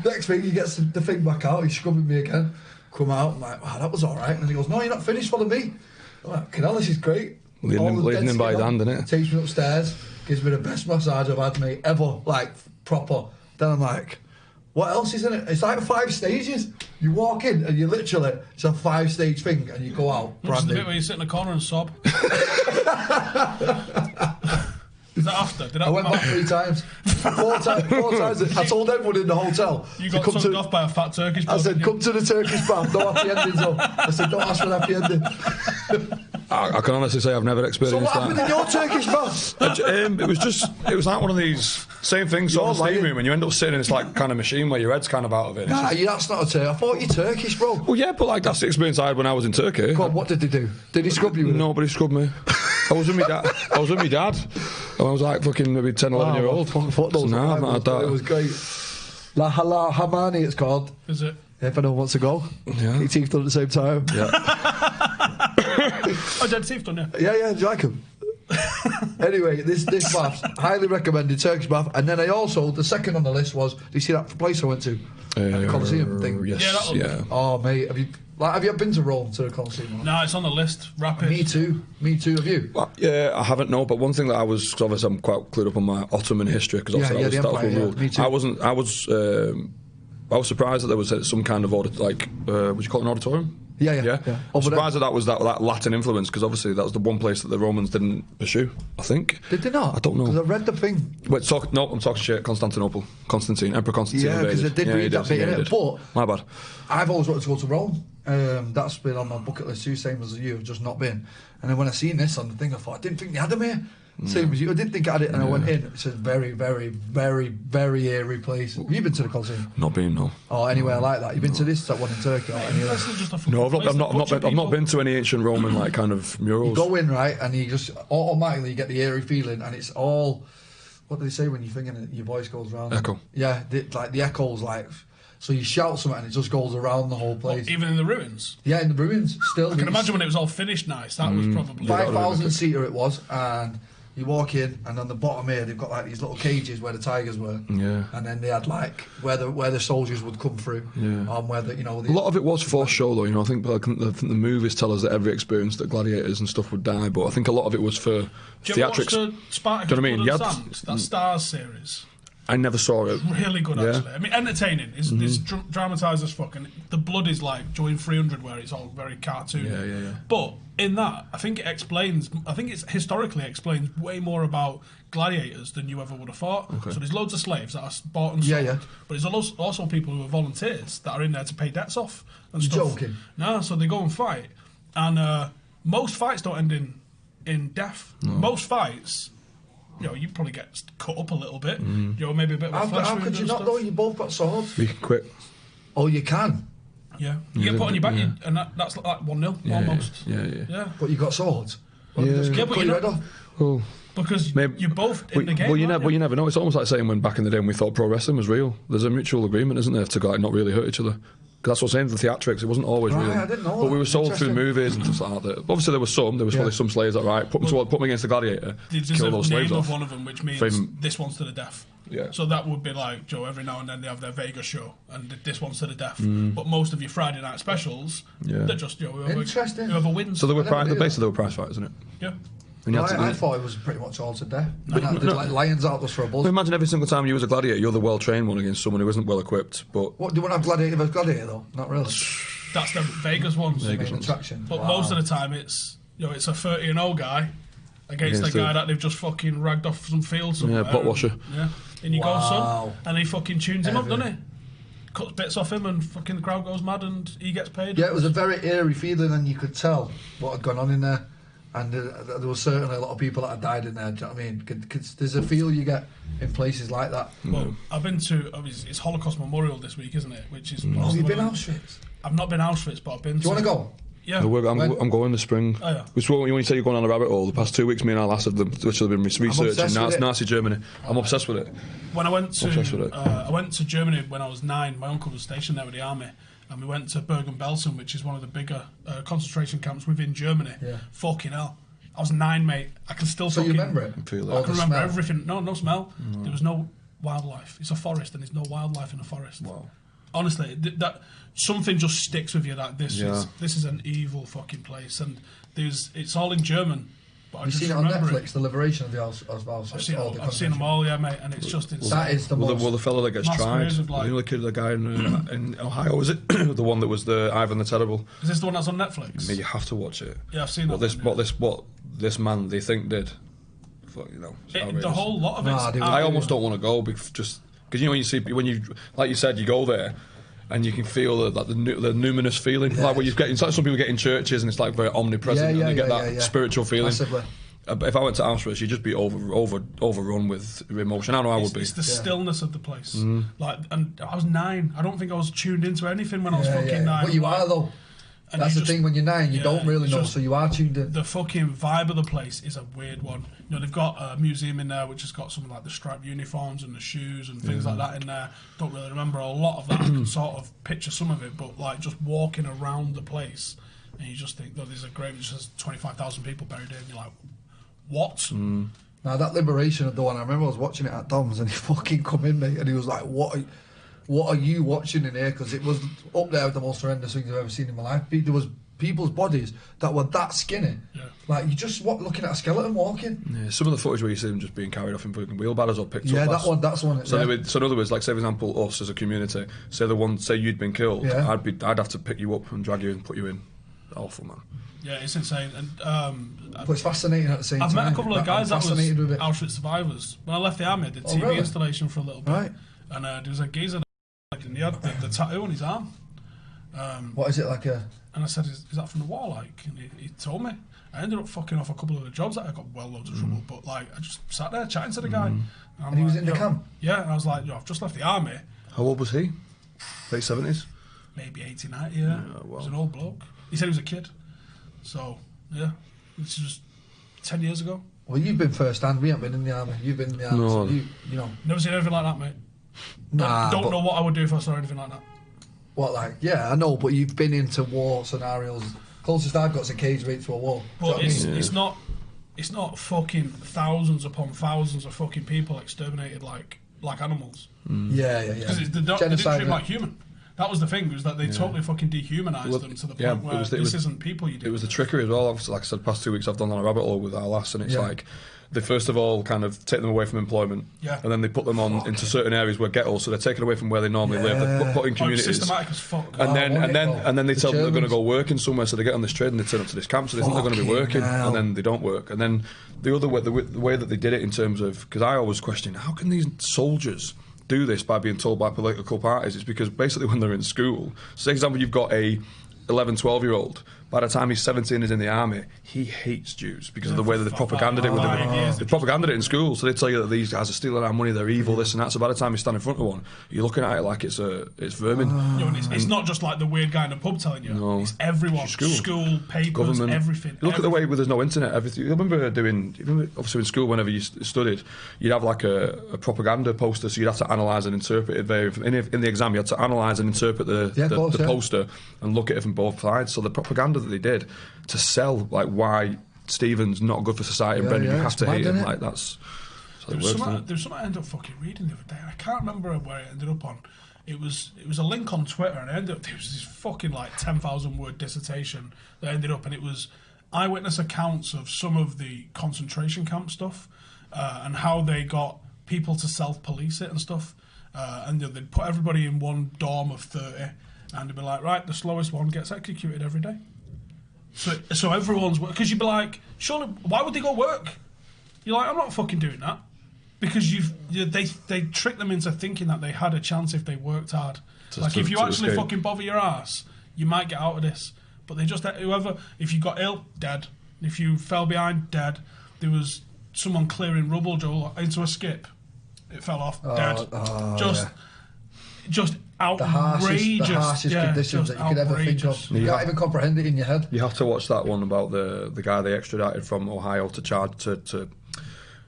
Next thing, he gets the thing back out. He's scrubbing me again. Come out. I'm like, wow, that was all right. And he goes, no, you're not finished. Follow me. I'm like, "Canal, this is great." Leading him by his hand, innit? Takes me upstairs, gives me the best massage I've had, mate, ever, like proper. Then I'm like, what else is in it? It's like 5 stages. You walk in and you literally, it's a 5-stage thing, and you go out. Just the bit where you sit in a corner and sob. Is that after? I went back 3 times. 4 times. I told everyone in the hotel. You got sucked off by a fat Turkish bath. I said, come to the Turkish bath. No happy endings though. I said, don't ask for an happy ending. I can honestly say I've never experienced that. So what happened in your Turkish bath? It was like one of these same things on the steam room, and you end up sitting in this like kind of machine where your head's kind of out of it. Nah, that's not a Turkish. I thought you're Turkish, bro. Well, yeah, but like that's the experience I had when I was in Turkey. God, what did they do? Did he scrub you? Nobody scrubbed me. I was with my dad. And I was like fucking maybe 10, 11 year old. I've not had that. It was great. La Hamani, it's called. Is it? If anyone wants to go. Yeah. Your teeth done at the same time. Yeah. Oh, dead teeth done, yeah. Yeah, do you like them? Anyway, this bath, highly recommended, Turkish bath. And then I also, the second on the list was, do you see that place I went to? The Coliseum thing? Yes, yeah. Oh, mate, have you ever been to Rome, to the Coliseum? No, it's on the list. Rapid. Me too, have you? Well, yeah, I haven't, no, but one thing that I was, cause obviously I'm quite clued up on my Ottoman history, because obviously that was ruled. Me too. I was surprised that there was some kind of would you call it an auditorium? Yeah. I'm surprised that was that Latin influence, because obviously that was the one place that the Romans didn't pursue, I think. Did they not? I don't know. Because I read the thing. Wait, I'm talking shit. Constantine, Emperor Constantine. Yeah, because I did read that bit in it. But my bad. I've always wanted to go to Rome. That's been on my bucket list too, same as you. I've just not been. And then when I seen this on the thing, I thought, I didn't think they had them here. Same as you. I didn't think I had it, and I went in. It's a very, very, very, very eerie place. Have you been to the Coliseum? Not been, no. Oh, anyway, I like that. You've been to this one in Turkey? No, I've not been to any ancient Roman like kind of murals. You go in, right, and you just automatically get the eerie feeling, and it's all. What do they say when you're thinking it? Your voice goes round? Echo. Yeah, the echoes like. So you shout something and it just goes around the whole place. What, even in the ruins? Yeah, in the ruins. Still. I can imagine when it was all finished nice. That was probably 5,000 seater it was, and you walk in, and on the bottom here they've got like these little cages where the tigers were. Yeah. And then they had like where the soldiers would come through. Yeah. Where the a lot of it was for show though. I think the movies tell us that every experience that gladiators and stuff would die, but I think a lot of it was for theatrics. Do you ever watch the Spartacus Do you know what I mean? That Stars series? I never saw it. Really good, actually. I mean, entertaining. It's dramatised as fuck, and the blood is like Join 300, where it's all very cartoony. Yeah. But in that, I think it historically explains way more about gladiators than you ever would have thought. Okay. So there's loads of slaves that are bought and sold. Yeah. But there's also people who are volunteers that are in there to pay debts off and stuff. You're joking? No, so they go and fight, and most fights don't end in death. No. Most fights. You probably get cut up a little bit. Maybe a bit of a flesh wound. How could you not, though? You both got swords. You can quit. Oh, you can? Yeah. You get put on your back, and that's like 1-0, almost. Yeah. But you got swords? But cut your head off? Well, because you're both in the game. Well, you never know. It's almost like saying when back in the day when we thought pro wrestling was real. There's a mutual agreement, isn't there, to not really hurt each other. Because that's what I'm saying, the theatrics, it wasn't always real. I didn't know but we were sold through movies and stuff like that. Obviously, there was probably some slaves that, put them against the gladiator, kill those slaves off. There's one of them, which means this one's to the death. Yeah. So that would be like, every now and then they have their Vegas show, and this one's to the death. But most of your Friday night specials, they're just, whoever wins. So they were prize fights, isn't it? Yeah. I thought it was pretty much all to death. Did like lions out just for a buzz. Imagine every single time you was a gladiator, you're the well-trained one against someone who isn't well-equipped. But what, do you want to have gladiator versus gladiator, though? Not really. That's the Vegas ones. Vegas attraction. But most of the time it's it's a 30-0 guy against a guy that they've just fucking ragged off some field somewhere. Yeah, pot washer. And you go, son, and he fucking tunes him up, doesn't he? Cuts bits off him, and fucking the crowd goes mad, and he gets paid. Yeah, it was a very eerie feeling, and you could tell what had gone on in there. And there was certainly a lot of people that had died in there. Do you know what I mean? Cause there's a feel you get in places like that. Well, I've been to it's Holocaust Memorial this week, isn't it? Which is. Have you been Auschwitz? I've not been Auschwitz, but I've been. Do you want to go? Yeah. I'm going this spring. Oh, yeah. Which when you say you're going on a rabbit hole, the past 2 weeks, me and our lass have literally been researching Nazi Germany. I'm obsessed with it. When I went to Germany when I was 9, my uncle was stationed there with the army, and we went to Bergen-Belsen, which is one of the bigger concentration camps within Germany. Yeah. Fucking hell. I was 9, mate. I can still So you remember it? I can remember everything. No smell. There was no wildlife. It's a forest, and there's no wildlife in a forest. Wow. Honestly, that something just sticks with you. That this is an evil fucking place, and it's all in German. But You've seen it on Netflix, The Liberation of the Auschwitz. I've seen them all, yeah, mate, and it's just insane. That is the most... Well, the fellow that gets tried, the guy in Ohio, was it? The one that was the Ivan the Terrible. Is this the one that's on Netflix? I mean, you have to watch it. Yeah, I've seen what this man they think did. The whole lot of it. I almost don't want to go because when you like you said, you go there. And you can feel the numinous feeling, like what you get. It's like some people get in churches, and it's like very omnipresent, and they get that spiritual feeling. Massively. If I went to Auschwitz, you'd just be overrun with emotion. I know I would be. It's the stillness of the place. And I was 9. I don't think I was tuned into anything when I was fucking 9. But you are though. And that's the thing, when you're 9, you don't really know, so you are tuned in. The fucking vibe of the place is a weird one. They've got a museum in there which has got some like the striped uniforms and the shoes and things like that in there. Don't really remember a lot of that. I can sort of picture some of it, but like just walking around the place and you just think, there's a grave which has 25,000 people buried in. You're like, what? Now that Liberation of the one, I remember I was watching it at Dom's and he fucking come in, mate, and he was like, what are you watching in here? Because it was up there with the most horrendous things I've ever seen in my life. There was people's bodies that were that skinny. Yeah. Like, you just looking at a skeleton walking. Yeah, some of the footage where you see them just being carried off in fucking wheelbarrows or picked up. Yeah, that's one. So in other words, like, say for example, us as a community, say you'd been killed, I'd have to pick you up and drag you and put you in. Awful, man. Yeah, it's insane. And but it's fascinating at the same time. I've met a couple of guys that was Auschwitz survivors. When I left the army, I did TV installation for a little bit. Right. And there was a geezer and he had the tattoo on his arm. What is it, like a... And I said, is that from the war, like? And he told me. I ended up fucking off a couple of the jobs that I got loads of trouble, but like, I just sat there chatting to the guy. And he was in the camp? Yeah, and I was like, I've just left the army. How old was he? Late 70s? Maybe 80, 90, yeah. He was an old bloke. He said he was a kid. So, yeah, this was 10 years ago. Well, you've been first hand, we haven't been in the army. You've been in the army, no. So you know. Never seen anything like that, mate. Nah, don't know what I would do if I saw anything like that. What, like? Yeah, I know, but you've been into war scenarios. Closest I've got is a cage rate to a war. But it's not fucking thousands upon thousands of fucking people exterminated like animals. Yeah. Because they didn't treat them like human. That was the thing, was that they totally fucking dehumanised them to the point where this isn't people you do. It was the trickery as well. Obviously, like I said, past 2 weeks I've done on a rabbit hole with our lass, and it's like, they first of all kind of take them away from employment, and then they put them on into certain areas where ghettos, so they're taken away from where they normally live. They're put in communities. Systematic as fuck. And then they tell them they're going to go work in somewhere, so they get on this train and they turn up to this camp, so they think they're going to be working, and then they don't work. And then the other way, the way that they did it in terms of, because I always question, how can these soldiers do this by being told by political parties? It's because basically when they're in school, say for example you've got a 11, 12-year-old, by the time he's 17 is in the army, he hates Jews because of the way that they propaganded it with him. They propaganded it in school, so they tell you that these guys are stealing our money, they're evil, this and that. So by the time you stand in front of one, you're looking at it like it's vermin. It's not just like the weird guy in the pub telling you. No. It's everyone. School, papers, government, everything. Look at the way where there's no internet, everything. I remember obviously in school, whenever you studied, you'd have like a propaganda poster, so you'd have to analyse and interpret it. In the exam, you had to analyse and interpret the poster and look at it from both sides. So the propaganda that they did to sell like why Stephen's not good for society and Brendan, you have to hate him, like that's there was something I ended up fucking reading the other day. I can't remember where it ended up on. It was a link on Twitter, and there was this fucking like 10,000 word dissertation that ended up, and it was eyewitness accounts of some of the concentration camp stuff and how they got people to self-police it and stuff, and they'd put everybody in one dorm of 30 and they'd be like, right, the slowest one gets executed every day. So everyone's, because you'd be like, surely, why would they go work? You're like, I'm not fucking doing that, because they trick them into thinking that they had a chance if they worked hard. Like if you actually fucking bother your ass, you might get out of this. But they just, if you got ill, dead. If you fell behind, dead. There was someone clearing rubble, Joel, into a skip. It fell off, dead. Just outrageous. The harshest conditions that you could ever think of. You can't even comprehend it in your head. You have to watch that one about the guy they extradited from Ohio to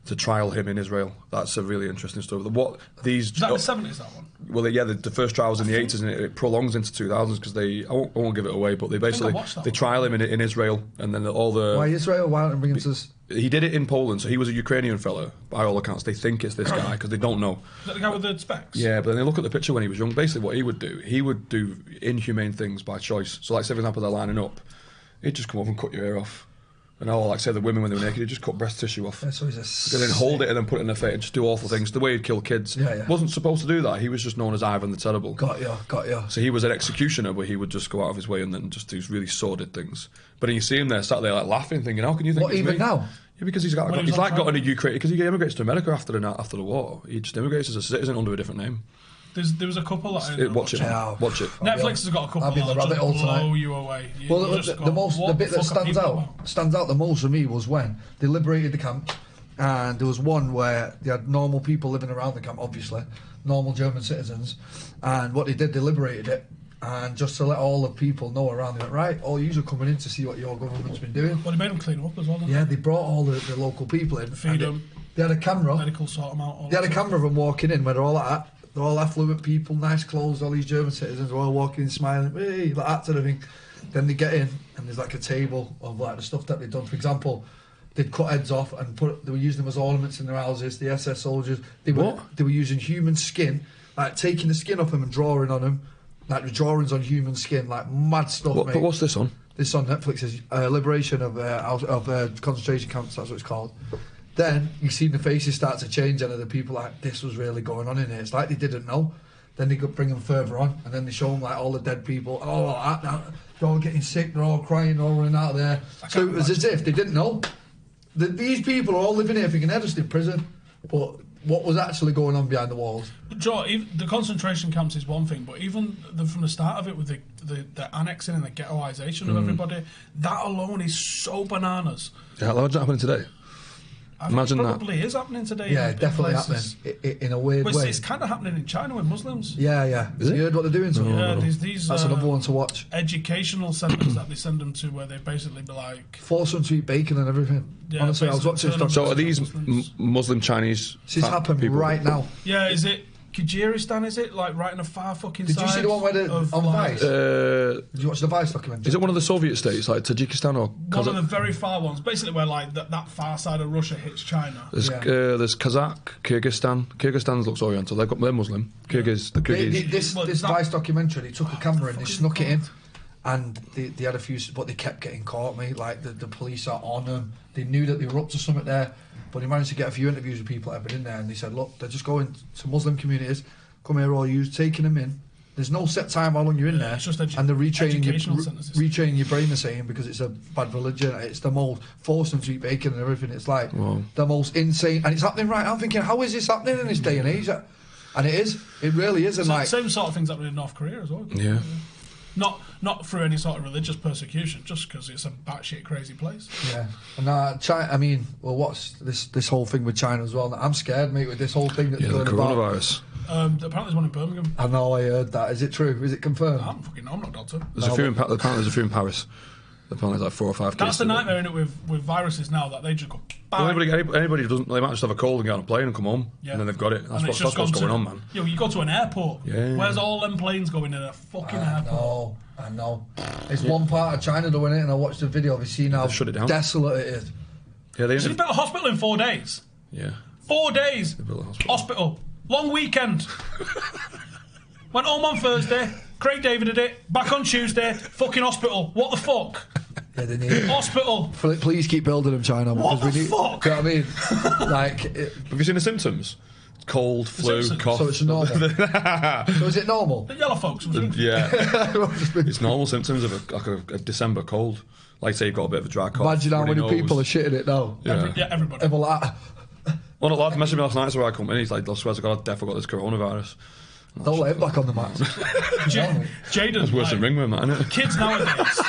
to trial him in Israel. That's a really interesting story. What these? Is that the 70s? That one. Well, yeah, the first trial was in the 80s, and it prolongs into 2000s because I won't give it away, but they basically trial him in Israel, and then all the why Israel? Why don't bring it to us? He did it in Poland, so he was a Ukrainian fellow. By all accounts, they think it's this guy because they don't know. Is that the guy with the specs? Yeah, but then they look at the picture when he was young. Basically, what he would do inhumane things by choice. So, like, say for example, they're lining up, he'd just come up and cut your hair off. And all, like, say the women when they were naked, he'd just cut breast tissue off. Yeah, so he's and then hold it and then put it in their face and just do awful things. The way he'd kill kids. Yeah. Wasn't supposed to do that. He was just known as Ivan the Terrible. Got you. So he was an executioner where he would just go out of his way and then just do really sordid things. But then you see him there, sat there like laughing, thinking, how can you think What, it's even me? now? Yeah, because he's got a Ukraine, because he immigrates to America after the war. He just immigrates as a citizen under a different name. There was a couple that Watch it. Netflix has got a couple I'll be in the that rabbit hole just blow tonight. you away. Well, the bit that stands out the most for me was when they liberated the camp, and there was one where they had normal people living around the camp, obviously, normal German citizens, and what they did, they liberated it, and just to let all the people know around, they went, right, all yous are coming in to see what your government's been doing. Well, they made them clean up as well, didn't They brought all the local people in. Feed them. They had a camera. Medical sort them out. They had a camera of them walking in where they're all at. They're all affluent people, nice clothes, all these German citizens are all walking in, smiling, hey, like that sort of thing. Then they get in, and there's like a table of like the stuff that they'd done. For example, they'd cut heads off and they were using them as ornaments in their houses. The SS soldiers, they were using human skin, like taking the skin off them and drawing on them, like the drawings on human skin, like mad stuff. Mate. But what's this on? This on Netflix is Liberation of concentration camps. That's what it's called. Then you see the faces start to change, and the people like, this was really going on in here. It's like they didn't know. Then they could bring them further on, and then they show them like all the dead people. Oh, like that, they're all getting sick, they're all crying, they're all running out of there. So it was as if they didn't know. These people are all living here thinking they're just in prison. But what was actually going on behind the walls? Joe, the concentration camps is one thing, but even from the start of it with the annexing and the ghettoisation of everybody, that alone is so bananas. Yeah, how's that happening today? Imagine it probably is happening today. Yeah, definitely happening in a weird way. It's kind of happening in China with Muslims. Yeah. Have you heard what they're doing to them? Yeah, these that's another one to watch. Educational centres that they send them to where they basically be like... Force them to eat bacon and everything. Yeah, honestly, I was watching this. So are these Muslim Chinese This is happening people? Right now. Yeah, is it Kyrgyzstan, is it? Like right in the far fucking side. Did you see the one where on Vice? Did you watch the Vice documentary? Is it one of the Soviet states, like Tajikistan or one of the very far ones? Basically where like that far side of Russia hits China. There's Kazakh, Kyrgyzstan. Kyrgyzstan looks oriental. They're Muslim. The Kyrgyz. This Vice documentary, they took a camera and they snuck it in. And they had a few, but they kept getting caught, mate. Like the police are on them. They knew that they were up to something there, but they managed to get a few interviews with people that had been in there, and they said, look, they're just going to Muslim communities, come here all you, taking them in. There's no set time how long you're in there, it's just and they're retraining your brain, they're saying, because it's a bad religion. It's the most, force them to eat bacon and everything. It's like the most insane, and it's happening right. I'm thinking, how is this happening in this day and age? And it is. It really is. And so like same sort of things happening in North Korea as well. Yeah. Not through any sort of religious persecution, just because it's a batshit crazy place. Yeah, and China. I mean, well, what's this whole thing with China as well? I'm scared, mate, with this whole thing that's going the coronavirus. Apparently, there's one in Birmingham. I know, I heard that. Is it true? Is it confirmed? I don't fucking know. I'm not a doctor. Apparently, there's a few in Paris. Apparently, there's like 4 or 5 cases. That's the nightmare in it with viruses now, that they just go. Well, anybody who doesn't, they might just have a cold and get on a plane and come home, and then they've got it. That's what's going on, man. You go to an airport. Yeah. Where's all them planes going in a fucking airport? I know. It's one part of China doing it, and I watched the video. Have you seen how shut it down? Desolate it is? Yeah, they built a hospital in 4 days. Yeah. 4 days. They built a hospital. Long weekend. Went home on Thursday. Craig David did it. Back on Tuesday. Fucking hospital. What the fuck? Yeah, they need hospital. Please keep building them, China. What the fuck? You know what I mean? Have you seen the symptoms? Cold, flu, cough. So it's normal. So is it normal? The yellow folks. Yeah. It's normal symptoms of a December cold. Like say you've got a bit of a dry cough. Imagine how many people are shitting it now. Yeah, everybody. One of the lads messaged me last night, so I come in. He's like, I swear to God, I've definitely got this coronavirus. Don't let him back on the mat. Jaden. It's worse than Ringworm, man. Kids nowadays,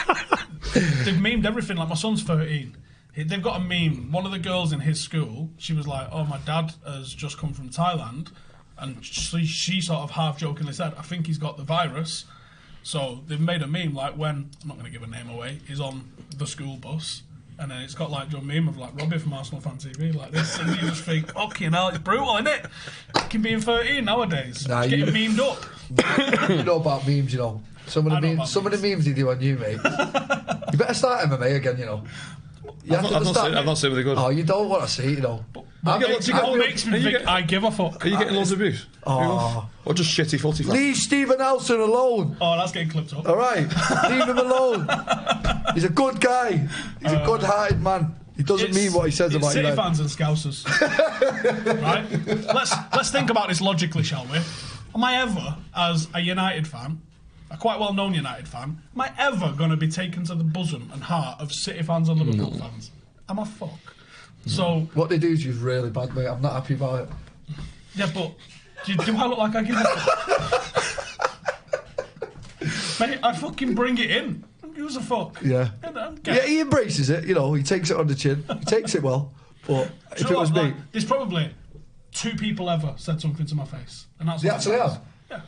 they've memed everything. Like my son's 13. They've got a meme. One of the girls in his school, she was like, "Oh, my dad has just come from Thailand," and she sort of half jokingly said, "I think he's got the virus." So they've made a meme like when, I'm not going to give a name away, he's on the school bus, And then it's got like your meme of like Robbie from Arsenal Fan TV, like this, and you just think, fucking hell, it's brutal, isn't it? Fucking being 13 nowadays, Nah, getting memed up. You know about memes, you know. Some of the memes they do on you, mate. You better start MMA again, you know. I've not seen really good. Oh, you don't want to see it, you know. What makes me think I give a fuck? Are you getting loads of abuse? Oh. Or just shitty footy fans? Leave Stephen Howson alone. Oh, that's getting clipped up. All right, leave him alone. He's a good guy. He's a good-hearted man. He doesn't mean what he says about City you. fans and Scousers. Right? Let's think about this logically, shall we? Am I ever, as a United fan, a quite well-known United fan, am I ever going to be taken to the bosom and heart of City fans and Liverpool fans? Am I fuck? So what they do is just really bad, mate. I'm not happy about it. Yeah, but do I look like I give a fuck? Mate, I fucking bring it in. Who gives a fuck? Yeah. Yeah, he embraces it, you know, he takes it on the chin. He takes it well. But if it was me... There's probably 2 people ever said something to my face. And that's They actually have? Yeah.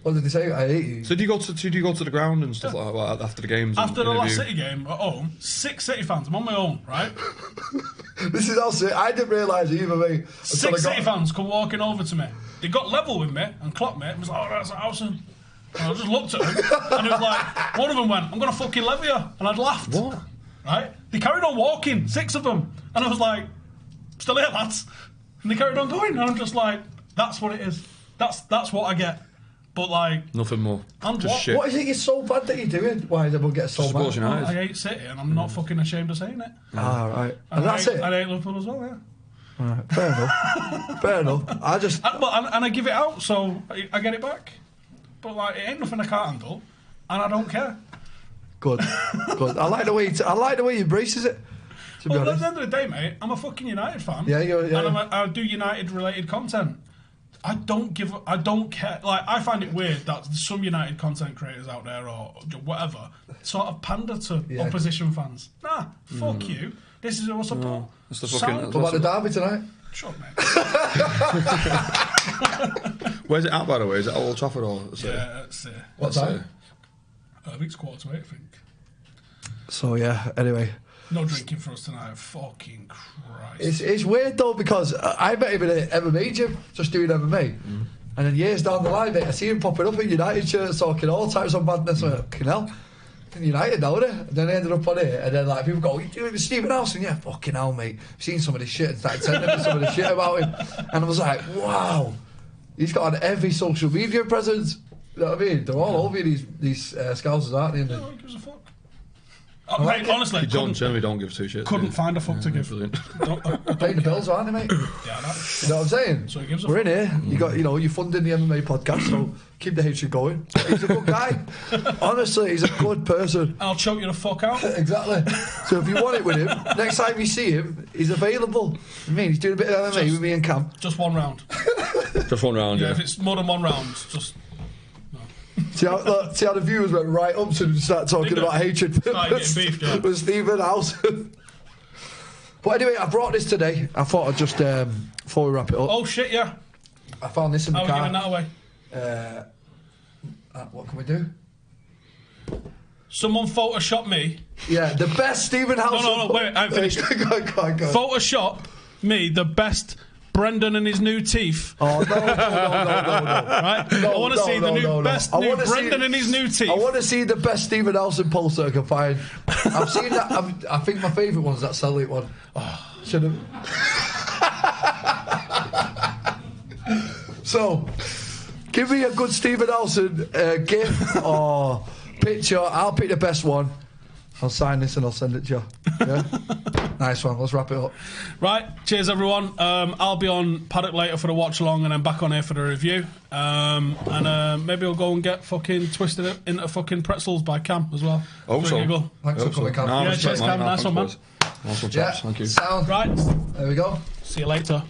What did they say? I hate you. So do you go to the ground and stuff like that after the games? After the last City game at home, 6 City fans. I'm on my own, right? This is also... I didn't realise either, mate. 6 City fans come walking over to me. They got level with me and clocked me and was like, oh, that's Howson. And I just looked at them and it was like, one of them went, I'm going to fucking level you. And I'd laughed. What? Right? They carried on walking, 6 of them. And I was like, still here, lads. And they carried on going. And I'm just like, that's what it is. That's what I get. But like... Nothing more. And just shit. What is it you're so bad that you're doing? Why does everyone get so mad? Well, I hate City and I'm not fucking ashamed of saying it. Ah, right. And that's it? I hate Liverpool as well, yeah. Right, fair enough. Fair enough. I just... And I give it out, so I get it back. But like, it ain't nothing I can't handle, and I don't care. Good, good. I like the way he embraces it. To be Well, at honest. the end of the day, mate, I'm a fucking United fan. Yeah, And I do United-related content. I don't care. Like, I find it weird that some United content creators out there or whatever sort of pander to opposition fans. Nah, fuck you. This is who I support. That's the fucking... What about the derby tonight? Shut up, mate. Where's it at, by the way? Is it at Old Trafford or... Yeah, it's... What time? I think it's 7:45, I think. So, yeah, anyway. No drinking for us tonight. Fucking Christ. It's weird, though, because I met him in an MMA gym, just doing MMA. And then years down the line, mate, I see him popping up in United shirts, talking all types of madness. I'm like, fucking hell. In United now, innit? And then I ended up on it, and then like people go, "You doing with Stephen Howson?" Yeah, fucking hell, mate. I've seen some of this shit and started telling me some of the shit about him, and I was like, wow, he's got an heavy social media presence. You know what I mean? They're all over you, these scousers, aren't they? No, who gives a fuck? Mate, honestly, generally don't give 2 shits. Couldn't find a fuck to give. Paying the bills, aren't they, mate? Yeah, no. You know what I'm saying? So he gives a We're fuck. in here. You got, you're funding the MMA podcast, so keep the hatred going. He's a good guy. Honestly, he's a good person. I'll choke you the fuck out. Exactly. So if you want it with him, next time you see him, he's available. I mean, he's doing a bit of MMA with me and Kam. Just 1 round. Just 1 round, yeah. If it's more than 1 round, just... See how the viewers went right up to him and start talking about hatred with Stephen Howson. But anyway, I brought this today. I thought I'd just, before we wrap it up. Oh shit, yeah. I found this in the car. How are we giving that away? What can we do? Someone Photoshop me. Yeah, the best Stephen Howson. No, wait, I haven't finished. Go on. Photoshop me, the best Brendan and his new teeth. Oh, no. Right? I want to see the new best new Brendan and his new teeth. I want to see the best Stephen Howson poster I can find. I've seen that. I think my favourite one's that Cellate one. Oh, should have. So, give me a good Stephen Howson GIF or picture. I'll pick the best one. I'll sign this and I'll send it to you. Yeah? Nice one. Let's wrap it up. Right. Cheers, everyone. I'll be on Paddock later for the watch along and then back on here for the review. And maybe I'll go and get fucking twisted into fucking pretzels by Kam as well. Oh, so. Thanks for coming, Kam. Yeah, cheers, Kam. Nice one, man. Awesome, chaps. Thank you. Sound. Right. There we go. See you later.